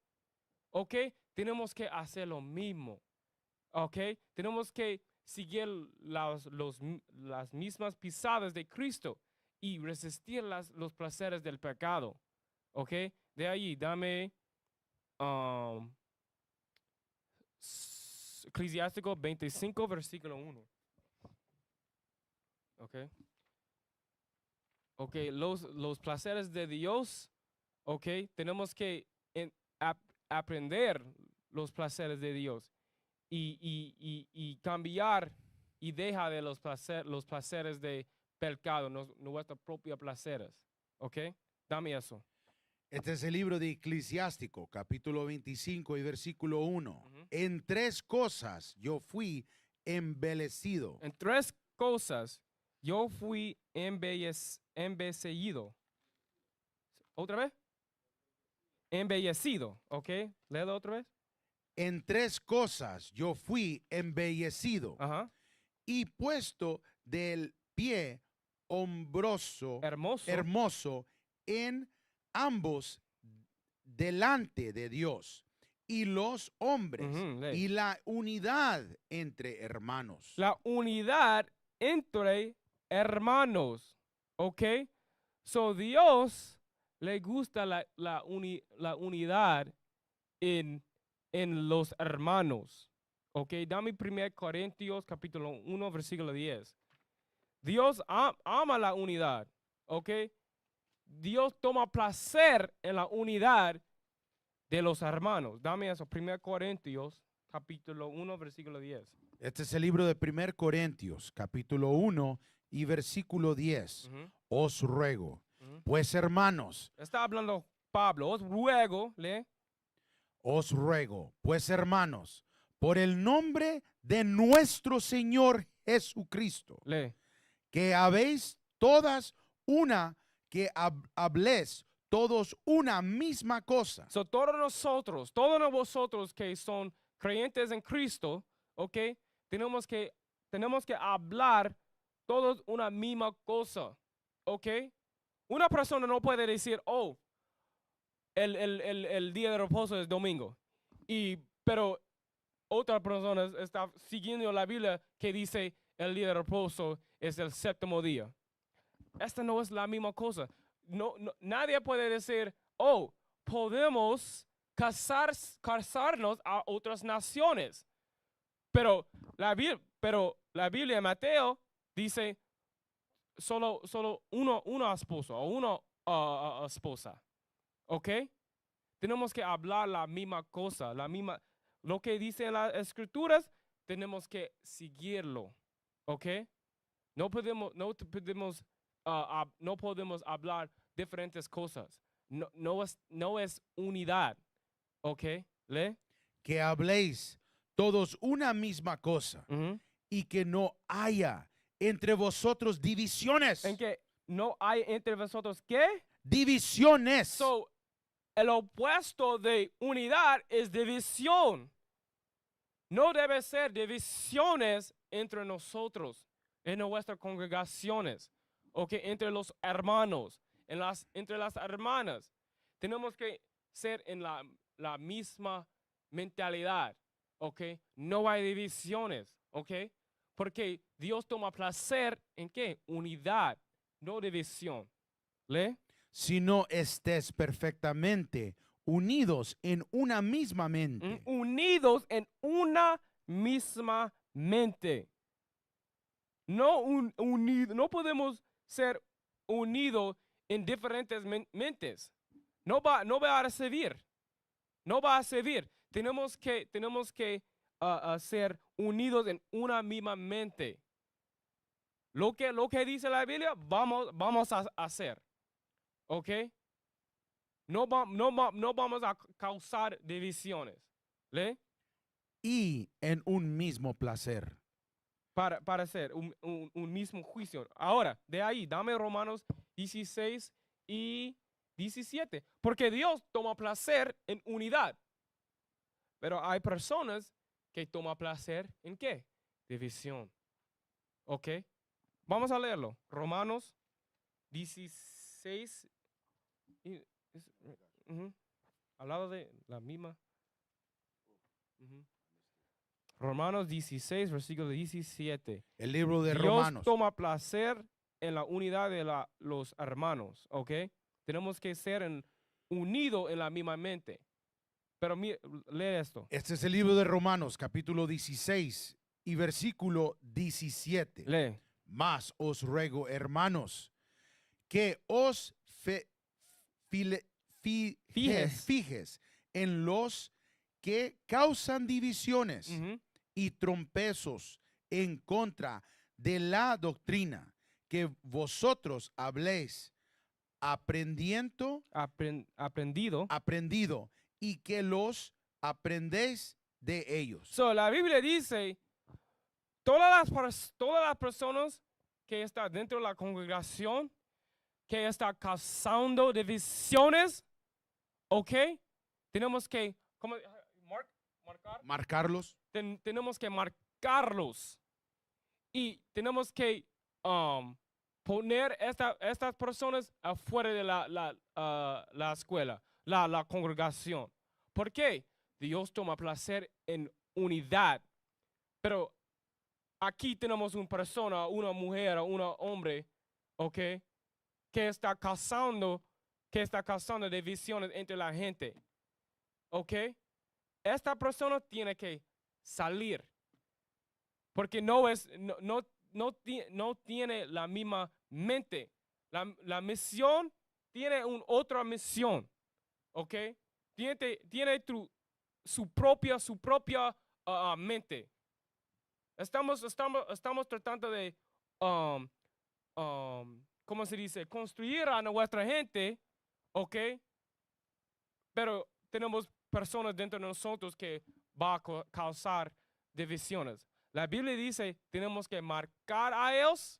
ok. Tenemos que hacer lo mismo, ok. Tenemos que seguir las mismas pisadas de Cristo y resistir los placeres del pecado, ok. De ahí, dame Eclesiástico 25, versículo 1. Ok. Ok, los placeres de Dios, ok, tenemos que aprender los placeres de Dios y cambiar y dejar de los placeres de pecado, nuestros propios placeres, ok. Dame eso. Este es el libro de Eclesiástico, capítulo 25 y versículo 1. Ujú. En 3 cosas yo fui embellecido. En 3 cosas yo fui embellecido. ¿Otra vez? Embellecido, ¿ok? Léelo otra vez. En 3 cosas yo fui embellecido Ajá. y puesto del pie hombroso, Hermoso. en ambos delante de Dios y los hombres Ujú, lee. y la unidad entre hermanos. La unidad entre hermanos. ¿Ok? So Dios le gusta la unidad en los hermanos. ¿Ok? Dame 1 Corintios capítulo 1 versículo 10. Dios ama la unidad. ¿Ok? Dios toma placer en la unidad de los hermanos. Dame eso, 1 Corintios capítulo 1 versículo 10. Este es el libro de 1 Corintios, capítulo 1 y versículo 10. Ujú, Os ruego, ujú. pues hermanos, Está hablando Pablo. Os ruego, lee. os ruego, pues hermanos, por el nombre de nuestro Señor Jesucristo, Lee. que habéis todas una, que habléis todos una misma cosa. So, todos vosotros que son creyentes en Cristo, ¿ok? Tenemos que hablar todos una misma cosa, ¿ok? Una persona no puede decir, oh, el día de reposo es domingo, pero otra persona está siguiendo la Biblia que dice el día de reposo es el séptimo día. Esta no es la misma cosa. Nadie puede decir, oh, podemos casarnos a otras naciones. Pero la Biblia en Mateo dice solo una esposa o una esposa. ¿Ok? Tenemos que hablar la misma cosa, lo que dice en las escrituras, tenemos que seguirlo. ¿Ok? No podemos hablar diferentes cosas. No es unidad. ¿Ok? ¿Lee? Que habléis todos una misma cosa Ujú. y que no haya entre vosotros divisiones. En que no hay entre vosotros, ¿qué? Divisiones. So, el opuesto de unidad es división. No debe ser divisiones entre nosotros, en nuestras congregaciones, o que entre los hermanos, entre las hermanas. Tenemos que ser en la misma mentalidad, ¿ok? No hay divisiones, ¿ok? Porque Dios toma placer en ¿qué? Unidad, no división. ¿Lee? Si no estés perfectamente unidos en una misma mente. Unidos en una misma mente. No podemos ser unidos en diferentes mentes. No va a servir. No va a servir. Tenemos que ser unidos en una misma mente. Lo que dice la Biblia, vamos a hacer. ¿Ok? No vamos a causar divisiones. ¿Le? Y en un mismo placer. Para hacer un mismo juicio. Ahora, de ahí, dame Romanos 16 y 17. Porque Dios toma placer en unidad. Pero hay personas que toman placer en ¿qué? División. ¿Ok? Vamos a leerlo. Romanos 16. Al lado de la misma. Romanos 16, versículo 17. El libro de Dios Romanos. toma placer en la unidad de los hermanos, ¿ok? Tenemos que ser unidos en la misma mente. Pero lee esto. Este es el libro de Romanos, capítulo 16 y versículo 17. Lee. Mas os ruego, hermanos, que os fijes en los que causan divisiones y trompezos en contra de la doctrina que vosotros habléis, aprendido y que los aprendéis de ellos. So, la Biblia dice, todas las personas que están dentro de la congregación, que están causando divisiones, ¿ok? Tenemos que, Marcarlos. tenemos que marcarlos y tenemos que poner estas personas afuera de la escuela, la congregación. ¿Por qué? Dios toma placer en unidad. Pero aquí tenemos una persona, una mujer, un hombre, ¿ok? Que está causando divisiones entre la gente, ¿ok? Esta persona tiene que salir, porque no tiene la misma mente. La misión tiene otra misión, ¿ok? Tiene su propia mente. Estamos tratando de, ¿cómo se dice? Construir a nuestra gente, ¿ok? Pero tenemos personas dentro de nosotros que va a causar divisiones. La Biblia dice, tenemos que marcar a ellos,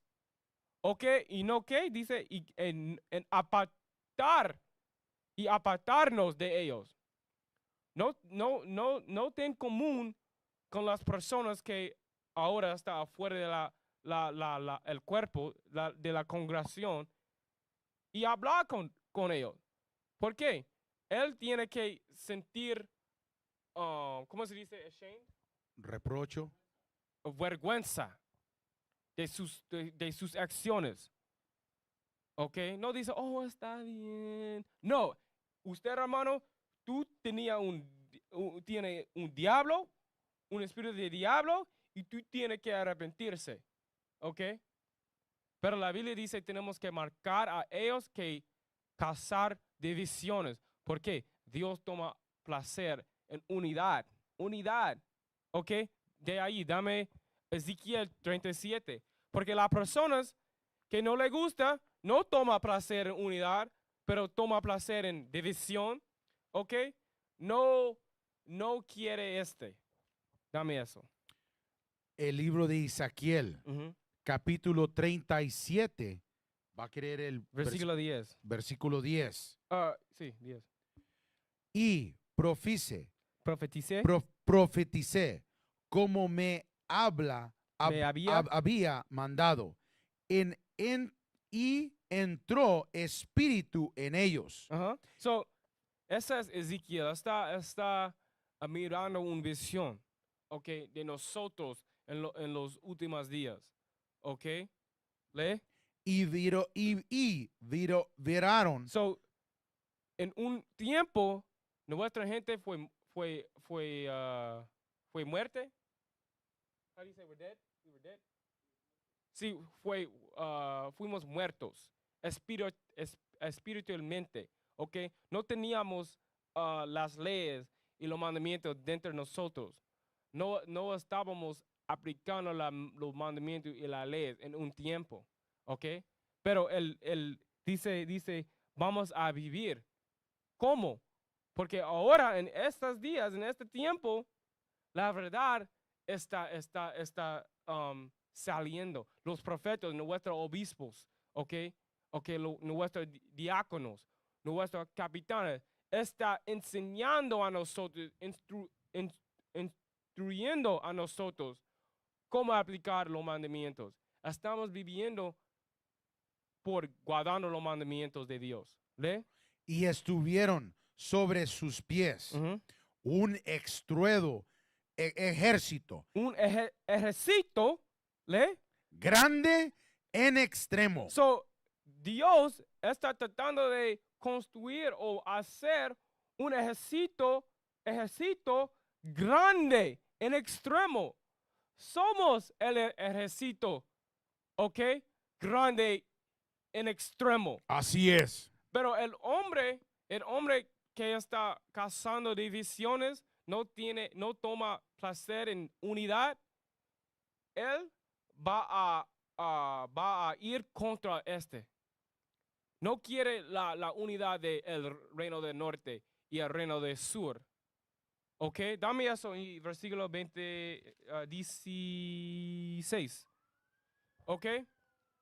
¿ok? Y no que dice, en apartarnos de ellos. No ten común con las personas que ahora están afuera de el cuerpo de la congregación y hablar con ellos. ¿Por qué? Él tiene que sentir, ¿cómo se dice? Ashamed? Reprocho. Vergüenza de sus acciones. ¿Ok? No dice, oh, está bien. No, usted, hermano, tú tiene un diablo, un espíritu de diablo, y tú tienes que arrepentirse. ¿Ok? Pero la Biblia dice, tenemos que marcar a ellos que causar divisiones. ¿Por qué? Dios toma placer en unidad. Unidad. ¿Ok? De ahí, dame Ezequiel 37. Porque las personas que no le gusta, no toma placer en unidad, pero toma placer en división. ¿Ok? No quiere Dame eso. El libro de Ezequiel, capítulo 37. Va a querer el Versículo 10. versículo 10. Sí, 10. Y profeticé como me había mandado. Y entró espíritu en ellos. So, esa es Ezequiel. Está mirando una visión, okay, de nosotros en los últimos días. Okay? ¿Lee? Y vieron. So, en un tiempo, nuestra gente fue muerte. How do you say we're dead? We were dead. Sí, fuimos muertos espiritualmente, ¿ok? No teníamos las leyes y los mandamientos dentro de nosotros. No estábamos aplicando los mandamientos y las leyes en un tiempo, ¿ok? Pero él dice, vamos a vivir. ¿Cómo? Porque ahora, en estos días, en este tiempo, la verdad está saliendo. Los profetas, nuestros obispos, nuestros diáconos, nuestros capitanes, está enseñando a nosotros, instruyendo a nosotros cómo aplicar los mandamientos. Estamos viviendo por guardando los mandamientos de Dios. ¿Ve? Y estuvieron sobre sus pies un extruedo ejército. Un ejército, ¿le? Grande en extremo. So, Dios está tratando de construir o hacer un ejército grande en extremo. Somos el ejército, ¿ok? Grande en extremo. Así es. Pero el hombre que está causando divisiones, no toma placer en unidad, él va a ir contra No quiere la unidad del reino del norte y el reino del sur. ¿Ok? Dame eso en versículo 16. ¿Ok?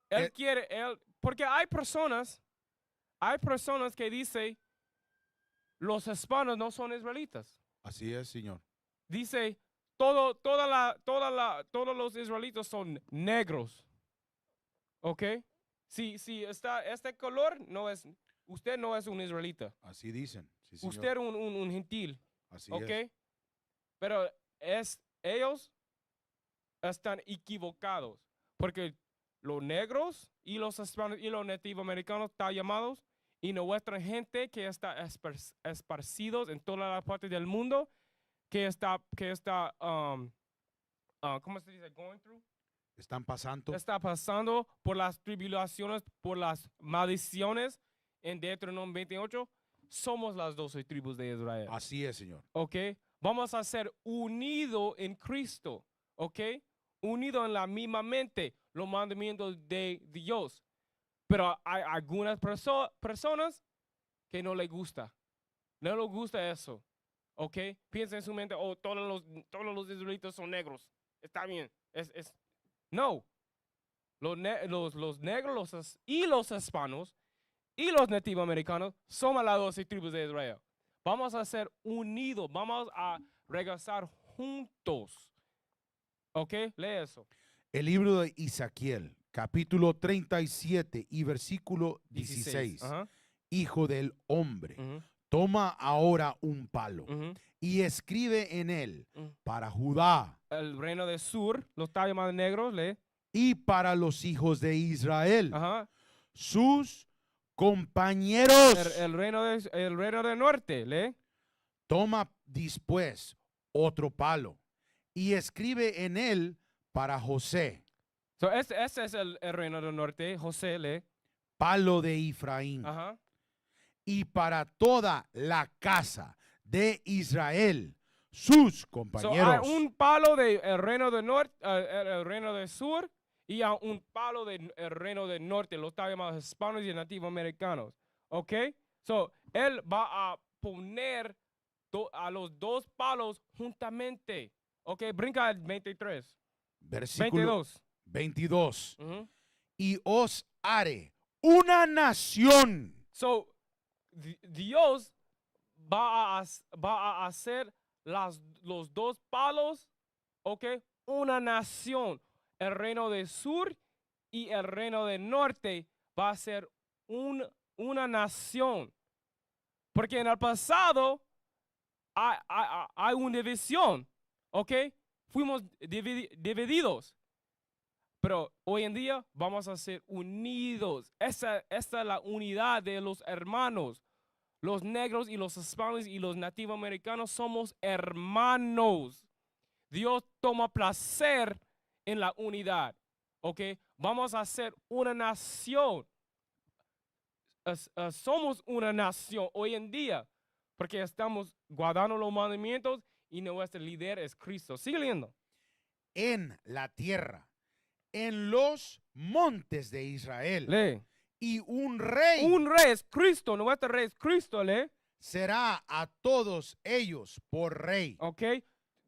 Él quiere, porque hay personas que dicen, los hispanos no son israelitas. Así es, Señor. Dice, todos los israelitas son negros. ¿Ok? Si está este color, usted no es un israelita. Así dicen. Sí, señor. Usted es un gentil. Así ¿Ok? es. Pero ellos están equivocados. Porque los negros y los hispanos y los nativos americanos están llamados, y nuestra gente que está esparcidos en todas las partes del mundo, que está ¿cómo se dice? Going through. Están pasando. Está pasando por las tribulaciones, por las maldiciones en Deuteronomio 28. Somos las 12 tribus de Israel. Así es, Señor. ¿Ok? Vamos a ser unidos en Cristo. ¿Ok? Unidos en la misma mente, los mandamientos de Dios. Pero hay algunas personas que no les gusta. No les gusta eso. ¿Ok? Piensa en su mente, oh, todos los israelitas son negros. Está bien. No. Los negros y los hispanos y los nativos americanos somos las 12 tribus de Israel. Vamos a ser unidos. Vamos a regresar juntos. ¿Ok? Lee eso. El libro de Ezequiel, capítulo 37 y versículo 16. Ajá. Hijo del hombre, Ujú, toma ahora un palo ujú. y escribe en él Mm. para Judá El reino del sur, los está llamando negros, lee. y para los hijos de Israel, Ajá. sus compañeros. El reino del norte, lee. Toma después otro palo y escribe en él para José, So, ese es el reino del norte, José, lee. palo de Efraín, Ajá. y para toda la casa de Israel, sus So, compañeros. hay un palo del reino del norte, el reino del sur, y hay un palo del reino del norte, los está llamando hispanos y nativos americanos. ¿Ok? So, él va a poner a los dos palos juntamente. ¿Ok? Brinca al 23. Versículo 22. 22. Ujú. Y os haré una nación. So, Dios va a hacer los dos palos, ¿ok? Una nación. El reino del sur y el reino del norte va a ser una nación. Porque en el pasado hay una división, ¿ok? Fuimos divididos. Pero hoy en día vamos a ser unidos. Esa es la unidad de los hermanos. Los negros y los hispanos y los nativos americanos somos hermanos. Dios toma placer en la unidad. ¿Ok? Vamos a ser una nación. Somos una nación hoy en día porque estamos guardando los mandamientos y nuestro líder es Cristo. Sigue leyendo. En la tierra, en los montes de Israel. Lee. Y un rey Un rey es Cristo, nuestro rey es Cristo, lee. será a todos ellos por rey. ¿Ok?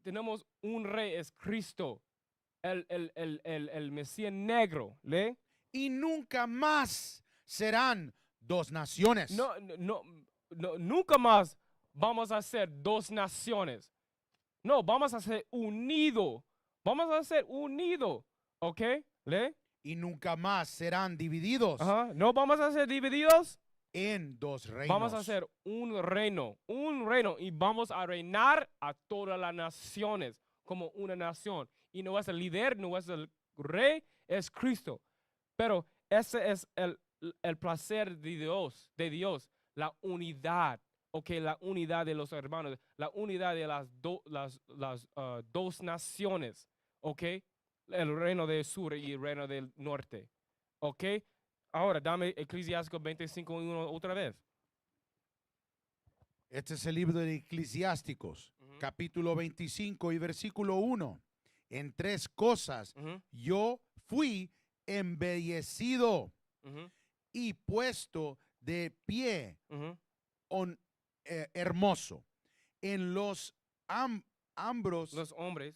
Tenemos un rey, es Cristo, el Mesías negro, lee. Y nunca más serán dos naciones. Nunca más vamos a ser dos naciones. No, vamos a ser unidos. Vamos a ser unidos. ¿Ok? ¿Lee? Y nunca más serán divididos Ajá. No vamos a ser divididos. en dos reinos. Vamos a ser un reino, y vamos a reinar a todas las naciones como una nación. Y nuestro líder, nuestro rey es Cristo. Pero ese es el placer de Dios, la unidad, ¿ok? La unidad de los hermanos, la unidad de las dos naciones, ¿ok? El reino del sur y el reino del norte, ¿ok? Ahora, dame Eclesiásticos 25:1 otra vez. Este es el libro de Eclesiásticos, Ujú. capítulo 25 y versículo 1. En tres cosas Ujú, yo fui embellecido ujú, y puesto de pie ujú. hermoso en los ambros Los hombres.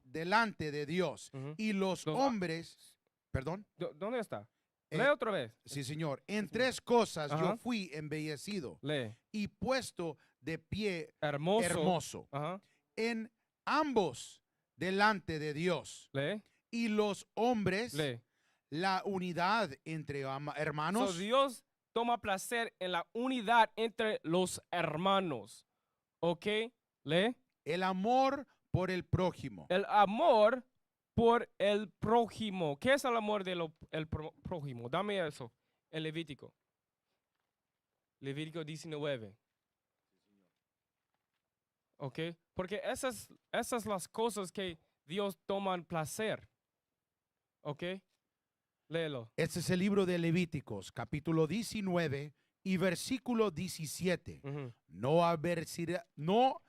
delante de Dios. Ujú. Y los Los- hombres, perdón, ¿Dónde está? Eh, Lee otra vez. sí señor, en tres cosas yo Ajá. fui embellecido Lee. y puesto de pie Hermoso. hermoso Ajá. en ambos delante de Dios. Lee. Y los hombres, Lee. la unidad entre hermanos. So, Dios toma placer en la unidad entre los hermanos. ¿Ok? Lee. El amor por el prójimo. El amor por el prójimo. ¿Qué es el amor del prójimo? Dame eso en Levítico. Levítico 19. ¿Ok? Porque esas las cosas que Dios toma en placer. ¿Ok? Léelo. Este es el libro de Levíticos, capítulo 19 y versículo 17. Ujú. No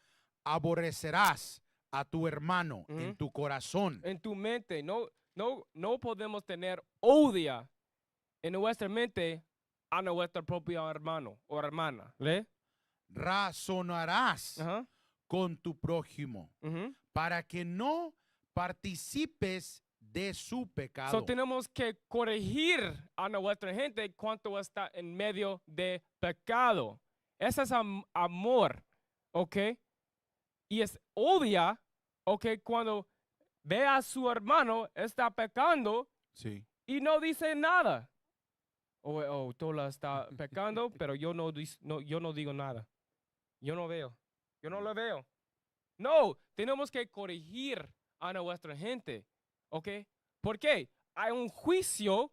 aborrecerás a tu hermano en Ujú. tu corazón. En tu mente, no podemos tener odio en nuestra mente a nuestro propio hermano o hermana. ¿Le? Razonarás Ajá. con tu prójimo Ujú. para que no participes de su pecado. So tenemos que corregir a nuestra gente cuando está en medio de pecado. Ese es amor, ¿ok? Y es odia, ¿ok? Cuando ve a su hermano está pecando Sí. y no dice nada. Tola está pecando, pero yo no digo nada. Yo no veo. Yo no lo veo. No, tenemos que corregir a nuestra gente, ¿ok? ¿Por qué? Hay un juicio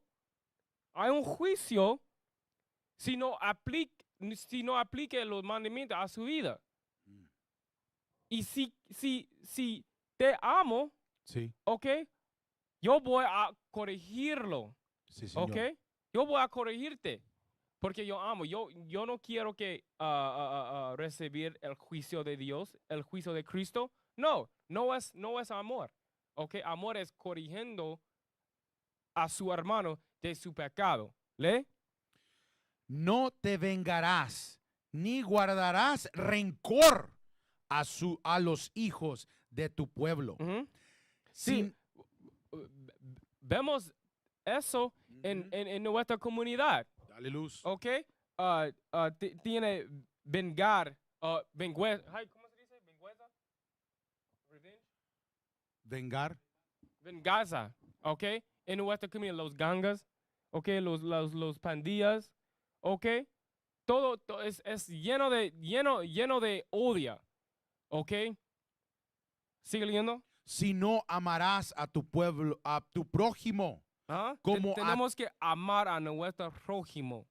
si no aplique los mandamientos a su vida. Mm. Y si te amo, Sí, ¿ok? Yo voy a corregirlo, sí, señor. ¿ok? Yo voy a corregirte. Porque yo amo, yo no quiero que recibir el juicio de Dios, el juicio de Cristo. No es amor. ¿Ok? Amor es corrigiendo a su hermano de su pecado. ¿Le? No te vengarás ni guardarás rencor a los hijos de tu pueblo. Ujú. Sin- Sí, vemos eso en nuestra comunidad. Dale luz. ¿Ok? Tiene venganza. ¿Cómo se dice? ¿Venganza? Revenge. Vengar. Venganza, ¿ok? En nuestra comunidad, los gangas, ¿ok? Los pandillas, ¿ok? Todo es lleno de odio, ¿ok? ¿Sigue leyendo? Si no amarás a tu pueblo, a tu prójimo, ¿Ah? Como Tenemos que amar a nuestro prójimo,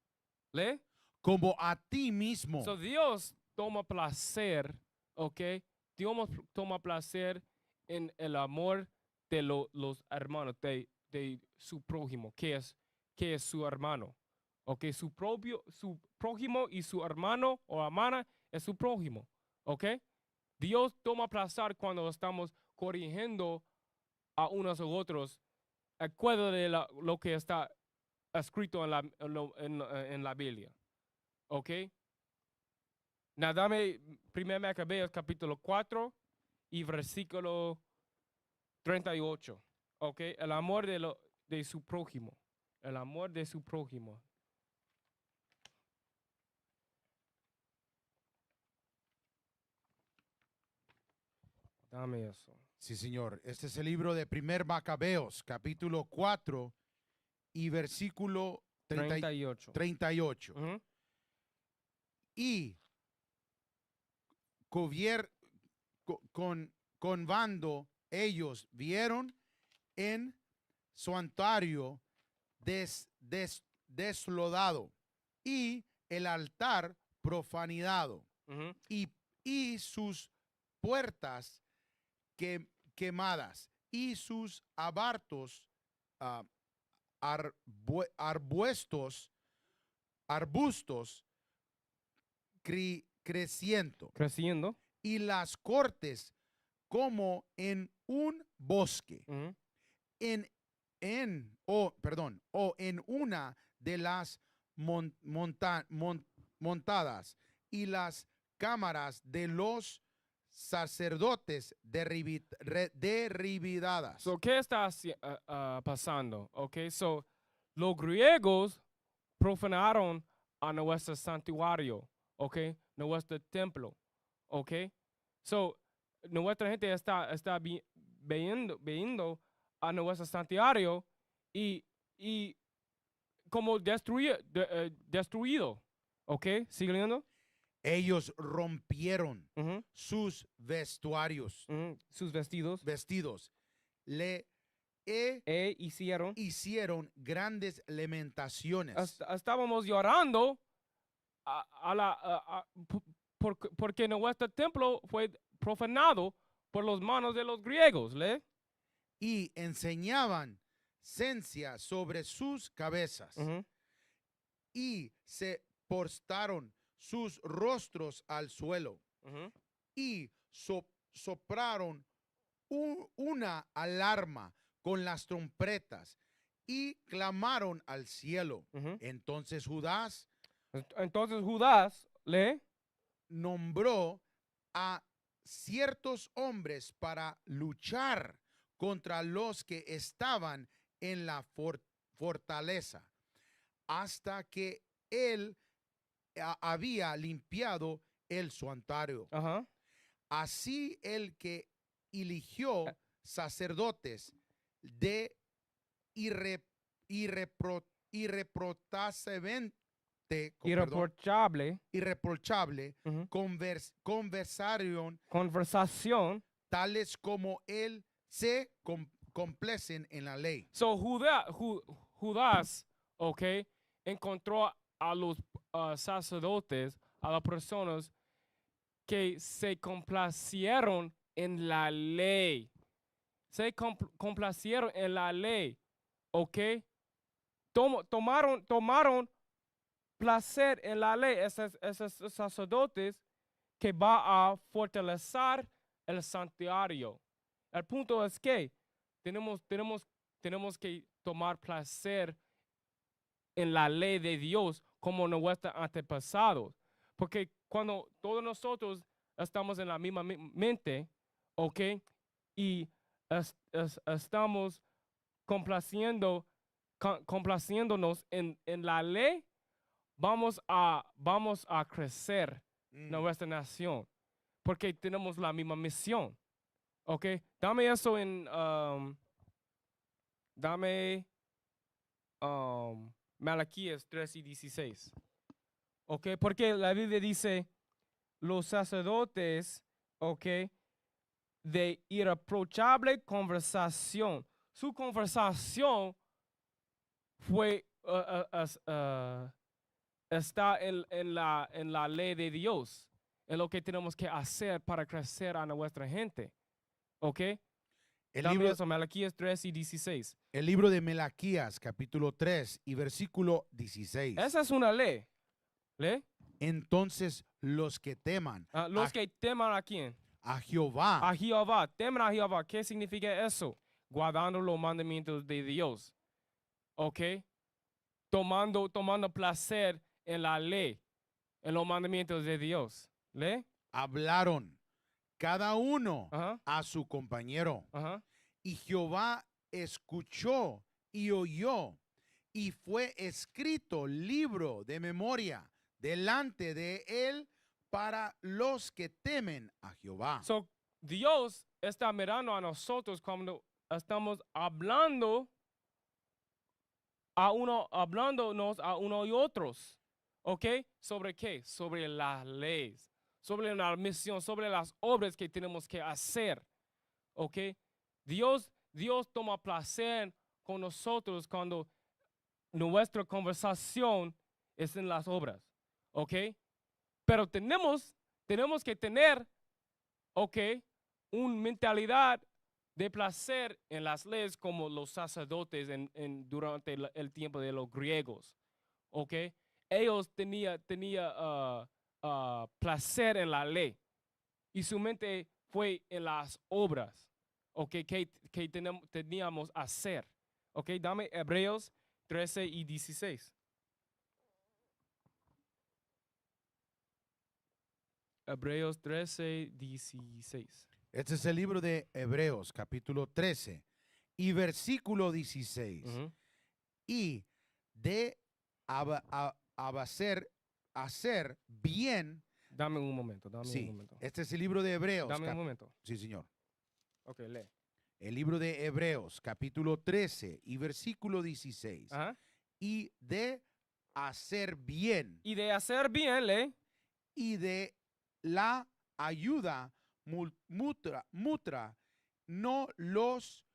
¿le? como a ti mismo. So Dios toma placer, ¿ok? Dios toma placer en el amor de los hermanos, de su prójimo, que es su hermano. ¿Ok? Su prójimo y su hermano o hermana es su prójimo. ¿Ok? Dios toma placer cuando estamos corrigiendo a unos u otros, acuerdo de lo que está escrito en la Biblia. ¿Ok? Dame 1 Macabeos capítulo 4 y versículo 38. ¿Ok? El amor de su prójimo. El amor de su prójimo. Dame eso. Sí, señor. Este es el libro de 1 Macabeos, capítulo 4 y versículo 38. 38. Ujú. Y con bando ellos vieron en santuario deslodado y el altar profanado Ujú. y sus puertas quemadas y sus abartos arbustos Creciendo. y las cortes como en un bosque Ujú. o en una de las montadas y las cámaras de los sacerdotes derribadas. So, ¿qué está pasando? Okay, so los griegos profanaron a nuestro santuario, okay, nuestro templo, okay. So, nuestra gente está viendo a nuestro santuario y como destruido, okay. ¿Sigue leyendo? Ellos rompieron Ujú, sus vestuarios, ujú, sus vestidos. Le Hicieron. hicieron grandes lamentaciones. Estábamos llorando porque nuestro templo fue profanado por las manos de los griegos. ¿Le? Y enseñaban ciencia sobre sus cabezas. Ujú. Y se postraron sus rostros al suelo Ujú. y soplaron una alarma con las trompetas y clamaron al cielo. Ujú. Entonces Judas Entonces Judas nombró a ciertos hombres para luchar contra los que estaban en la fortaleza, hasta que él había limpiado el santuario. ajá, Así el que eligió sacerdotes de irreprochable irreprochable ujú, conversaron conversación. tales como él se complacen en la ley. So Judas, okay, encontró a los sacerdotes, a las personas que se complacieron en la ley. Se complacieron en la ley, ¿ok? Tomaron placer en la ley, esos sacerdotes que va a fortalecer el santuario. El punto es que tenemos que tomar placer en la ley de Dios como nuestros antepasados. Porque cuando todos nosotros estamos en la misma mente, ¿ok? Y estamos complaciéndonos en la ley, vamos a crecer nuestra nación. Porque tenemos la misma misión. ¿Ok? Dame eso en... dame Malaquías 3:16. ¿Ok? Porque la Biblia dice, los sacerdotes, ¿ok? De irreprochable conversación. Su conversación fue, está en la ley de Dios, en lo que tenemos que hacer para crecer a nuestra gente. ¿Ok? Dame eso, Malaquías 3:16. El libro de Malaquías, capítulo 3 y versículo 16. Esa es una ley. ¿Le? Entonces los que teman Los que teman a quién? a Jehová A Jehová. Temen a Jehová. ¿Qué significa eso? Guardando los mandamientos de Dios. ¿Ok? Tomando placer en la ley, en los mandamientos de Dios. ¿Le? hablaron cada uno Ajá. a su compañero. Ajá. Y Jehová escuchó y oyó, y fue escrito libro de memoria delante de él para los que temen a Jehová. So, Dios está mirando a nosotros cuando estamos hablándonos a uno y otros. ¿Ok? ¿Sobre qué? Sobre las leyes, sobre la misión, sobre las obras que tenemos que hacer. ¿Ok? Dios toma placer con nosotros cuando nuestra conversación es en las obras. ¿Ok? Pero tenemos que tener, ¿ok? Una mentalidad de placer en las leyes como los sacerdotes durante el tiempo de los griegos. ¿Ok? Ellos tenían placer en la ley y su mente fue en las obras, ¿ok? Que teníamos que hacer. ¿Ok? Dame Hebreos 13:16. Hebreos 13:16. Este es el libro de Hebreos, capítulo 13 y versículo 16. Ujú. Y de hacer bien. Dame un momento, Sí, un momento. este es el libro de Hebreos. Dame un momento. Sí, señor. Ok, lee. El libro de Hebreos, capítulo 13 y versículo 16. Ajá. Y de hacer bien. Y de hacer bien, lee. y de la ayuda mutua, no los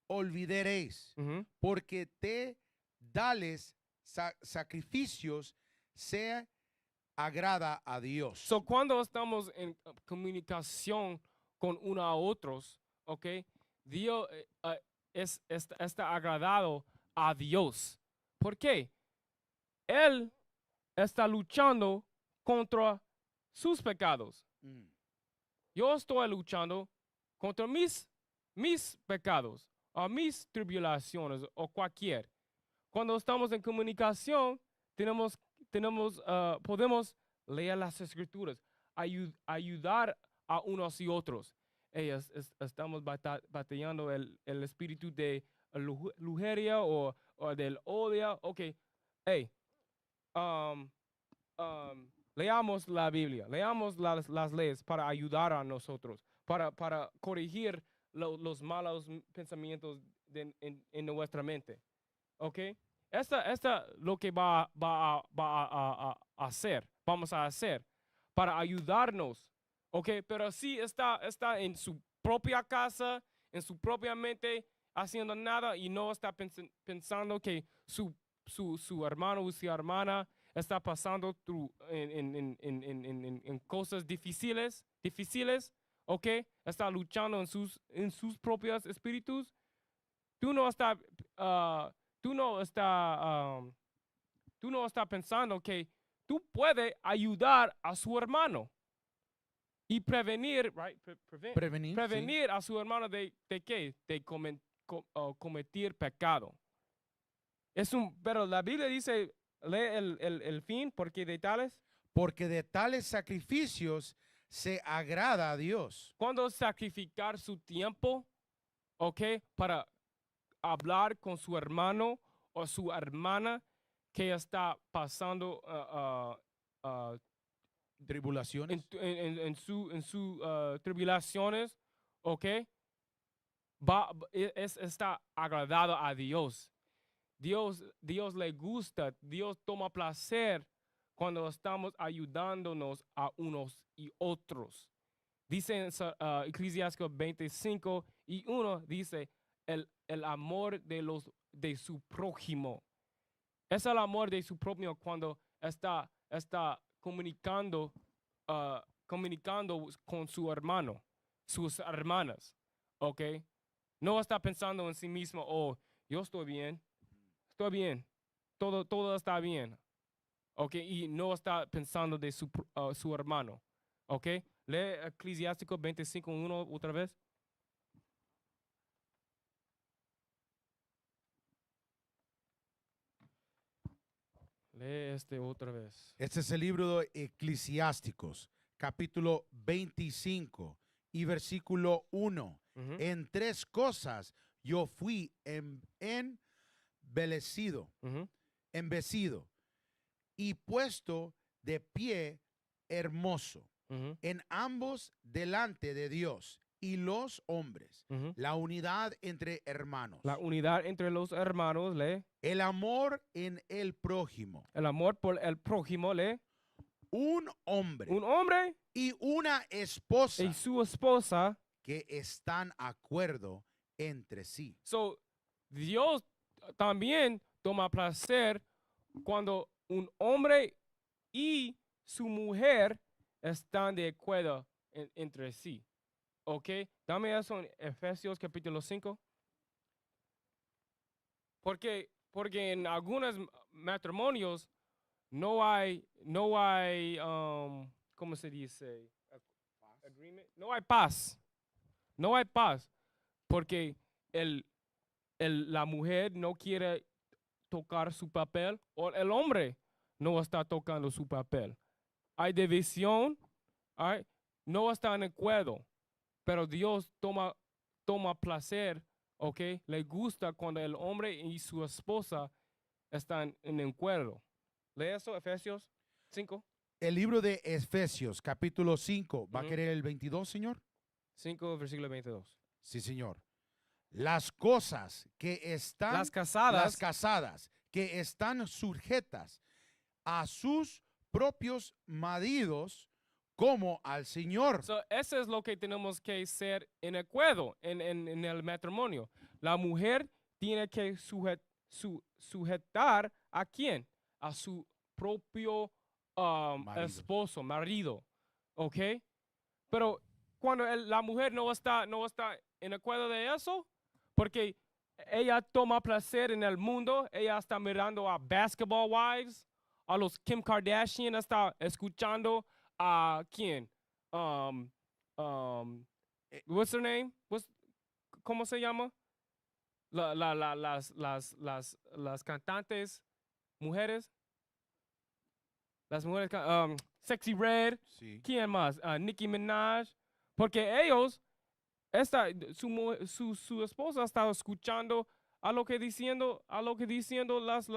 olvidaréis, Ujú. porque te dales sacrificios se agrada a Dios. So, cuando estamos en comunicación con uno a otros, ¿ok? Dios está agradado a Dios. ¿Por qué? Él está luchando contra sus pecados. Mm. Yo estoy luchando contra mis pecados, o mis tribulaciones, o cualquier. Cuando estamos en comunicación, podemos leer las escrituras, ayudar a unos y otros. Estamos batallando el espíritu de lujuria o del odio. Ok, hey, leamos la Biblia, leamos las leyes para ayudar a nosotros, para corregir los malos pensamientos en nuestra mente. ¿Ok? Esta lo que vamos a hacer para ayudarnos. ¿Ok? Pero si está en su propia casa, en su propia mente, haciendo nada y no está pensando que su hermano o su hermana está pasando en cosas difíciles, ¿ok? Está luchando en sus propios espíritus. Tú no estás pensando que tú puedes ayudar a su hermano y prevenir, right? Prevenir, sí. a su hermano de qué? De cometer pecado. Pero la Biblia dice, lee el fin, porque de tales. Porque de tales sacrificios se agrada a Dios. Cuando sacrificar su tiempo, ¿ok? Para hablar con su hermano o su hermana que está pasando Tribulaciones. en su tribulaciones, ¿ok? Está agradado a Dios. Dios le gusta, Dios toma placer cuando estamos ayudándonos a unos y otros. Dice en Eclesiastes 25:1, dice, el amor de su prójimo. Es el amor de su prójimo cuando está comunicando con su hermano, sus hermanas, ¿ok? No está pensando en sí mismo, oh, yo estoy bien, todo está bien, ¿ok? Y no está pensando de su hermano, ¿ok? Lee Eclesiásticos 25:1 otra vez. Lee otra vez. Este es el libro de Eclesiásticos, capítulo 25 y versículo 1. Ujú. En 3 cosas yo fui embelecido y puesto de pie hermoso, Ujú. en ambos delante de Dios y los hombres, Ujú. la unidad entre hermanos, La unidad entre los hermanos, lee. el amor en el prójimo, El amor por el prójimo, lee. un hombre Un hombre y una esposa y su esposa. que están de acuerdo entre sí. So, Dios también toma placer cuando un hombre y su mujer están de acuerdo entre sí. ¿Ok? Dame eso en Efesios capítulo 5. Porque en algunos matrimonios no hay, ¿cómo se dice? Agreement. No hay paz. No hay paz. Porque la mujer no quiere tocar su papel o el hombre no está tocando su papel. Hay división, no están de acuerdo, pero Dios toma placer, ¿ok? Le gusta cuando el hombre y su esposa están en acuerdo. Lee eso, Efesios 5. El libro de Efesios, capítulo 5, ¿va a Ujú. querer el 22, señor? 5, versículo 22. Sí, señor. Las cosas que están, Las casadas que están sujetas a sus propios maridos como al Señor. So, eso es lo que tenemos que ser en acuerdo en el matrimonio. La mujer tiene que sujetar a quién? A su propio Marido. esposo, marido. ¿Ok? Pero cuando la mujer no está en acuerdo de eso, porque ella toma placer en el mundo, ella está mirando a Basketball Wives, a los Kim Kardashian, está escuchando a quién? What's her name? ¿Cómo se llama? Las cantantes mujeres. Las mujeres, Sexy Red. Sí. ¿Quién más? Nicki Minaj. Porque ellos, su esposa está escuchando a lo que diciendo las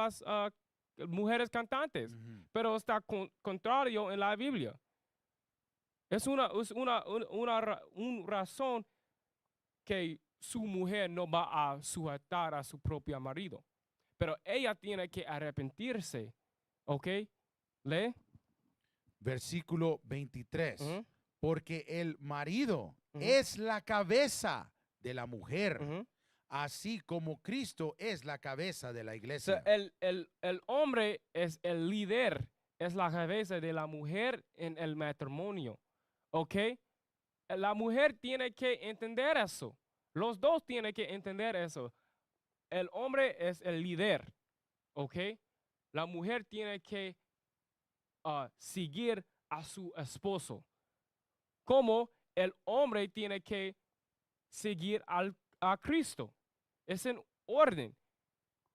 mujeres cantantes. Ujú. Pero está contrario en la Biblia. Es una razón que su mujer no va a sujetar a su propio marido. Pero ella tiene que arrepentirse. ¿Ok? ¿Lee? Versículo 23. Ujú, Porque el marido Ujú. es la cabeza de la mujer, ujú. así como Cristo es la cabeza de la So, iglesia. el hombre es el líder, es la cabeza de la mujer en el matrimonio. ¿Ok? La mujer tiene que entender eso. Los dos tienen que entender eso. El hombre es el líder. ¿Ok? La mujer tiene que seguir a su esposo. Como el hombre tiene que seguir a Cristo. Es en orden.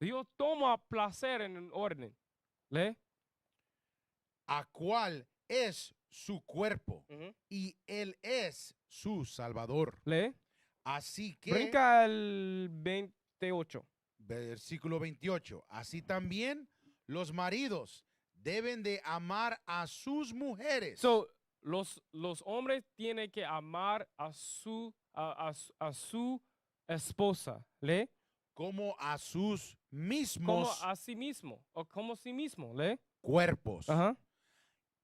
Dios toma placer en un orden. ¿Lee? A cual es su cuerpo Ujú. y él es su salvador. ¿Lee? Así que, Brinca el 28. versículo 28, así también los maridos deben de amar a sus mujeres. So, los hombres tienen que amar a su esposa. ¿Lee? como a sus Como mismos a sí mismo. O como sí mismo. ¿Lee? cuerpos. Ajá.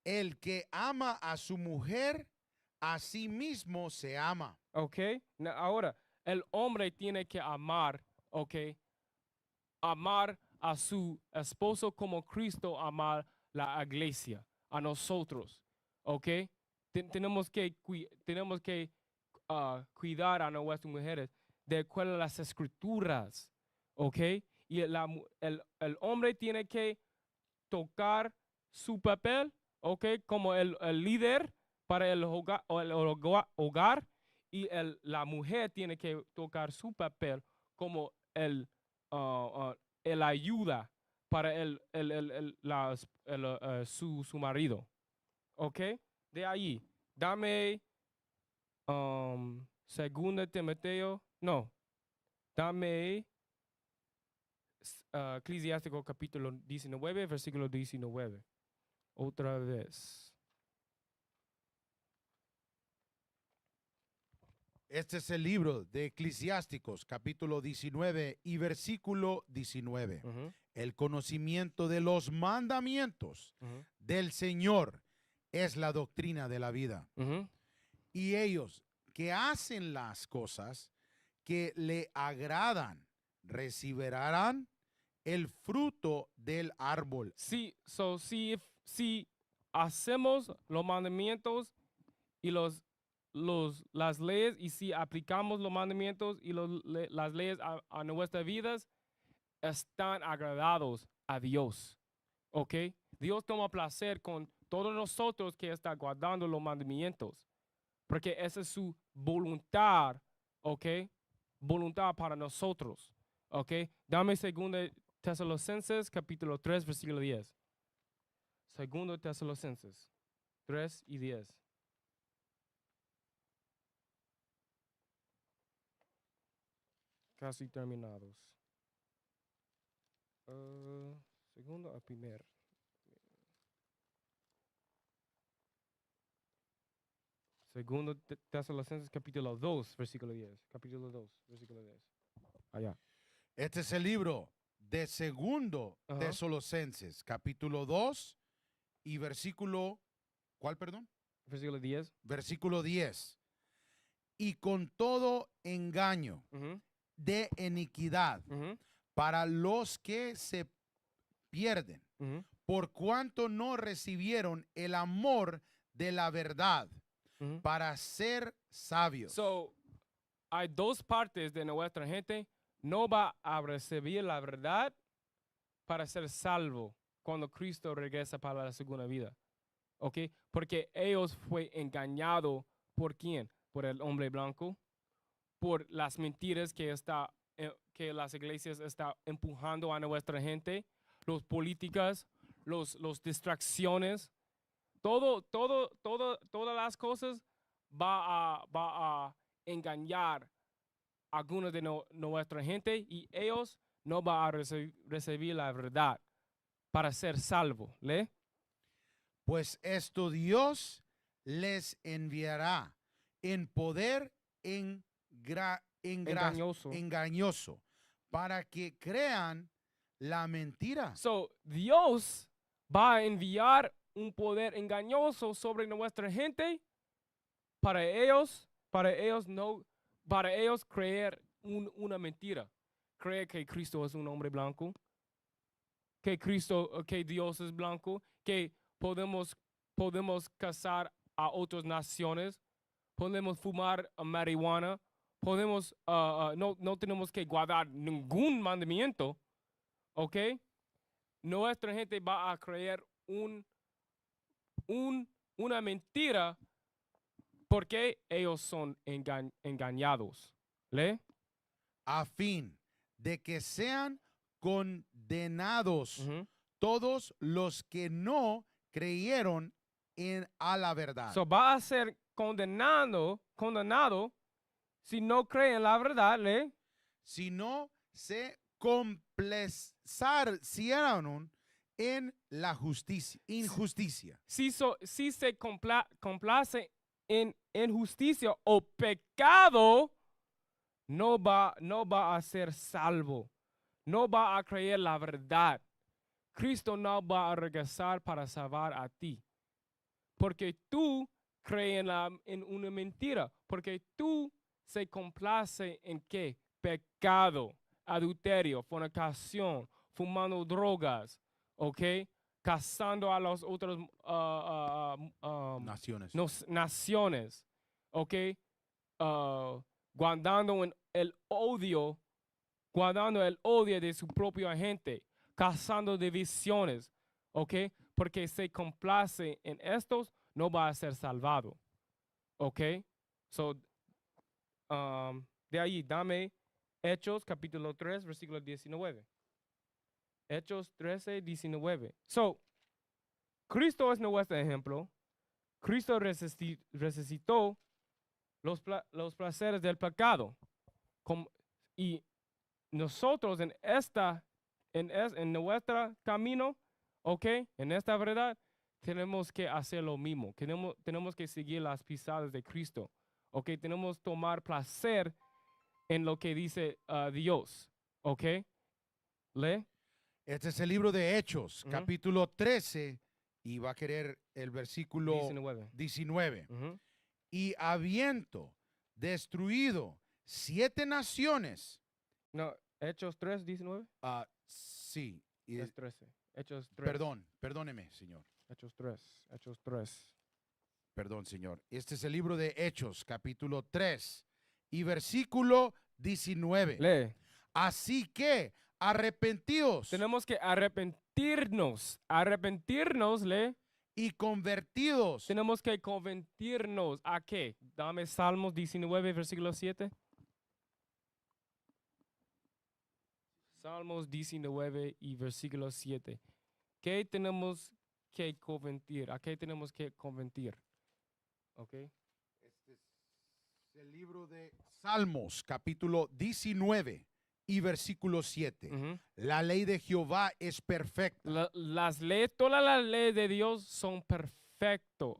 El que ama a su mujer, a sí mismo se ama. Ok. Ahora, el hombre tiene que amar, ok, amar a su esposo como Cristo amar la iglesia, a nosotros, ok. Tenemos que cuidar a nuestras mujeres de acuerdo a las escrituras, ok. Y el hombre tiene que tocar su papel, ok, como el líder para el hogar, y la mujer tiene que tocar su papel como el ayuda para su marido. ¿Ok? De ahí, dame segunda Timoteo, no, dame Eclesiástico capítulo 19, versículo 19. Otra vez. Este es el libro de Eclesiásticos, capítulo 19 y versículo 19. Ujú, El conocimiento de los mandamientos ujú, del Señor es la doctrina de la vida. ujú. Y ellos que hacen las cosas que le agradan recibirán el fruto del árbol. Sí, si hacemos los mandamientos y las leyes, y si aplicamos los mandamientos y las leyes a nuestras vidas, están agradados a Dios. ¿Ok? Dios toma placer con todos nosotros que está guardando los mandamientos, porque esa es su voluntad, ¿ok? Voluntad para nosotros, ¿ok? Dame segundo Tesalonicenses capítulo 3, versículo 10. Segundo Tesalonicenses 3 y 10. Casi terminados. Segundo a primer. Segundo Tesalonicenses capítulo 2, versículo 10. Capítulo 2, versículo 10. Allá. Este es el libro de segundo Ajá. Tesalonicenses, capítulo 2 y versículo, ¿cuál, perdón? versículo 10. Versículo 10. Y con todo engaño Ujú, de iniquidad ujú, para los que se pierden, ujú, por cuanto no recibieron el amor de la verdad ujú. para ser sabios. So, hay dos partes de nuestra gente. No va a recibir la verdad para ser salvo cuando Cristo regresa para la segunda vida. ¿Ok? Porque ellos fue engañado por quién? Por el hombre blanco, por las mentiras que las iglesias están empujando a nuestra gente, los políticas, los distracciones, todas las cosas va a engañar a algunos de nuestra gente y ellos no van a recibir la verdad para ser salvo. ¿Le? Pues esto Dios les enviará en poder Engañoso. engañoso para que crean la mentira. So, Dios va a enviar un poder engañoso sobre nuestra gente para ellos creer una mentira. Creer que Cristo es un hombre blanco, que Dios es blanco, que podemos casar a otras naciones, podemos fumar marihuana, no tenemos que guardar ningún mandamiento, ¿ok? Nuestra gente va a creer una mentira porque ellos son engañados. ¿Le? A fin de que sean condenados Ujú. todos los que no creyeron a la verdad. So va a ser condenado si no creen la verdad, ¿le? Si no se complacieron en la injusticia. Si se complace en injusticia o pecado, no va a ser salvo. No va a creer la verdad. Cristo no va a regresar para salvar a ti. Porque tú crees en una mentira. Porque tú se complace en qué? Pecado, adulterio, fornicación, fumando drogas, ¿ok? Casando a las otras Naciones. naciones, ¿ok? Guardando el odio de su propia gente, causando divisiones, ¿ok? Porque se complace en estos, no va a ser salvado, ¿ok? So, de ahí, dame Hechos capítulo 3, versículo 19. Hechos 13, 19. So, Cristo es nuestro ejemplo. Cristo resucitó los placeres del pecado. Y nosotros en nuestro camino, ¿ok? En esta verdad, tenemos que hacer lo mismo. Tenemos que seguir las pisadas de Cristo, ¿ok? Tenemos que tomar placer en lo que dice Dios, ¿ok? ¿Le? Este es el libro de Hechos, Ujú. capítulo 13, y va a querer el versículo 19. 19. Ujú. Y habiendo destruido 7 naciones, No, Hechos 3, 19. sí, y 3, 13. Hechos 3. perdóneme, señor. Hechos 3. Hechos 3. Perdón, señor. Este es el libro de Hechos, capítulo 3 y versículo 19. Lee. Así que arrepentíos Tenemos que arrepentirnos, lee. y convertidos Tenemos que convertirnos a qué? Dame Salmos 19, versículo 7. Salmos 19 y versículo 7. ¿Qué tenemos que convertir? ¿A qué tenemos que convertir? ¿Ok? Este es el libro de Salmos, capítulo 19 y versículo 7. Ujú. La ley de Jehová es perfecta, Todas las leyes de Dios son perfectas.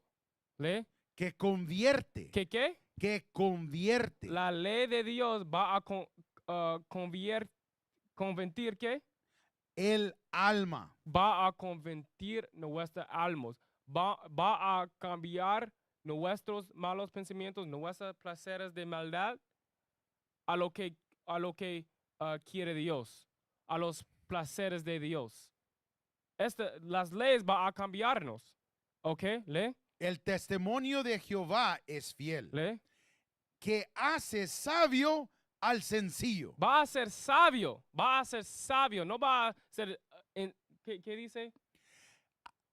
¿Le? que convierte, ¿Qué? que convierte La ley de Dios va a convertir, ¿qué? el alma. Va a convertir nuestras almas. Va a cambiar nuestros malos pensamientos, nuestros placeres de maldad, a lo que quiere Dios, a los placeres de Dios. Las leyes van a cambiarnos. ¿Ok? Lee. El testimonio de Jehová es fiel, Lee. que hace sabio al sencillo. Va a ser sabio, no va a ser, ¿qué dice?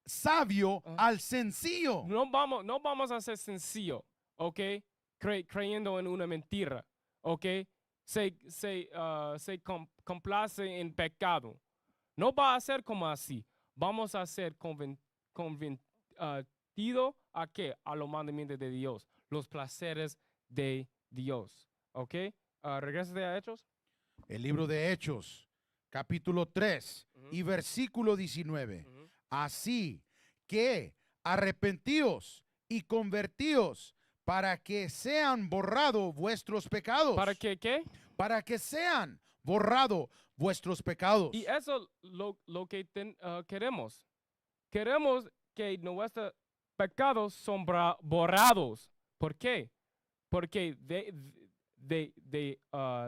Sabio al sencillo. No vamos a ser sencillo, ¿ok? Creyendo en una mentira, ¿ok? Se complace en pecado. No va a ser como así. Vamos a ser convertido a qué? A los mandamientos de Dios, los placeres de Dios, ¿ok? Regrésate a Hechos. El libro de Hechos, capítulo 3 y versículo 19. Así que arrepentíos y convertíos para que sean borrados vuestros pecados. ¿Para que qué? Para que sean borrados vuestros pecados. Y eso lo que queremos. Queremos que nuestros pecados son borrados. ¿Por qué? Porque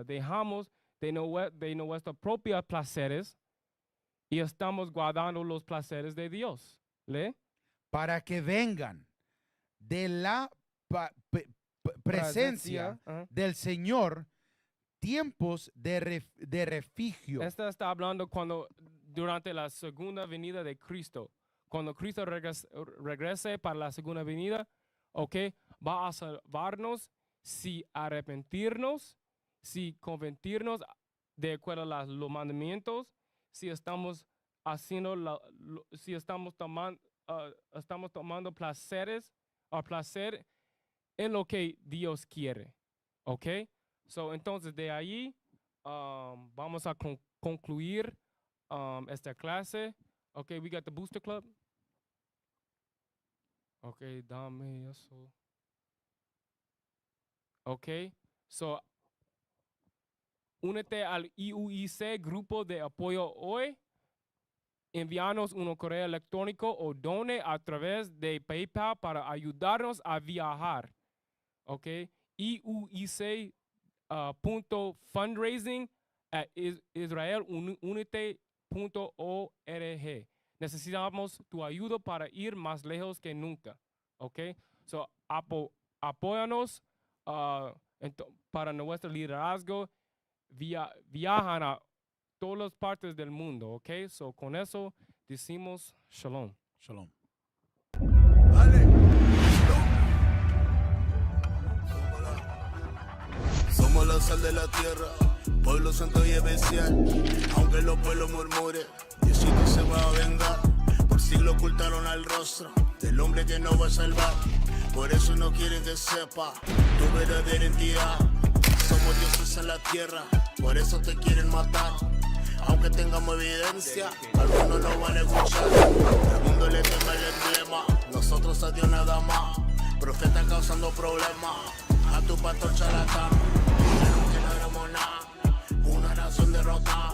dejamos de nuestros propios placeres y estamos guardando los placeres de Dios. ¿Lee? Para que vengan de la presencia del Señor tiempos de refugio. Esta está hablando durante la segunda venida de Cristo. Cuando Cristo regrese para la segunda venida, ¿ok? Va a salvarnos si arrepentirnos, si convertirnos de acuerdo a los mandamientos, si estamos haciendo, si estamos tomando placer en lo que Dios quiere, ¿ok? Entonces de ahí vamos a concluir esta clase. ¿Ok? We got the Booster Club. Ok, dame eso. Ok, únete al IUIC grupo de apoyo hoy. Envíanos un correo electrónico o done a través de PayPal para ayudarnos a viajar. Ok, IUIC.fundraising@israelunite.org. Necesitamos tu ayuda para ir más lejos que nunca. Ok, apóyanos para nuestro liderazgo. Viajan a todas las partes del mundo. Ok, con eso decimos shalom. Shalom. Somos la sal de la tierra, pueblo santo y especial. Aunque los pueblos murmuren, Diosito se va a vengar. Por siglos ocultaron al rostro del hombre que no va a salvar. Por eso no quieren que sepa tu verdadera identidad. Somos dioses en la tierra, por eso te quieren matar. Aunque tengamos evidencia, algunos no van a escuchar. El mundo le teme el emblema, nosotros a Dios nada más. Profeta causando problemas, a tu pastor charlatán. Dijeron que no éramos nada, una nación derrotada.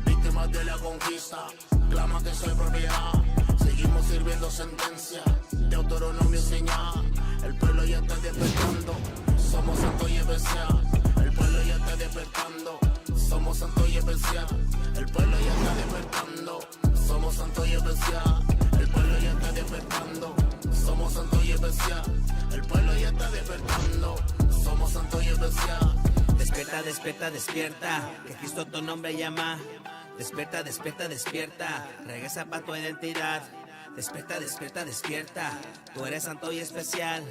Víctimas de la conquista, clama que soy propiedad. Seguimos sirviendo sentencia, de Deuteronomio enseñada. El pueblo ya está despertando, somos santos y especial. El pueblo ya está despertando, somos santos y especial. El pueblo ya está despertando, somos santos y especial. El pueblo ya está despertando, somos santos y especial. El pueblo ya está despertando, somos santos y especial. Despierta, despierta, despierta, que Cristo tu nombre llama. Despierta, despierta, despierta, regresa para tu identidad. Despierta, despierta, despierta, tú eres santo y especial.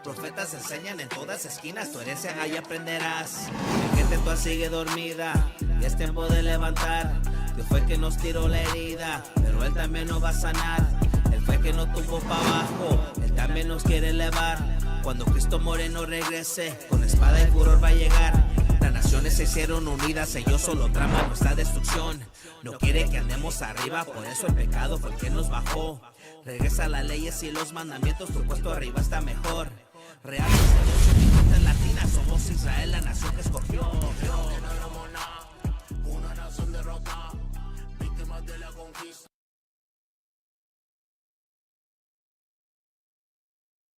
Profetas enseñan en todas esquinas, tu herencia ahí aprenderás. Mi gente toda sigue dormida, y es tiempo de levantar. Dios fue que nos tiró la herida, pero Él también nos va a sanar. Él fue que nos tumbó para abajo, Él también nos quiere elevar. Cuando Cristo moreno regrese, con espada y furor va a llegar. Las naciones se hicieron unidas, ellos solo traman nuestra destrucción. No quiere que andemos arriba, por eso el pecado fue el que nos bajó. Regresa las leyes y los mandamientos, tu puesto arriba está mejor. Real, mi gente latina, somos Israel, la nación que escogió.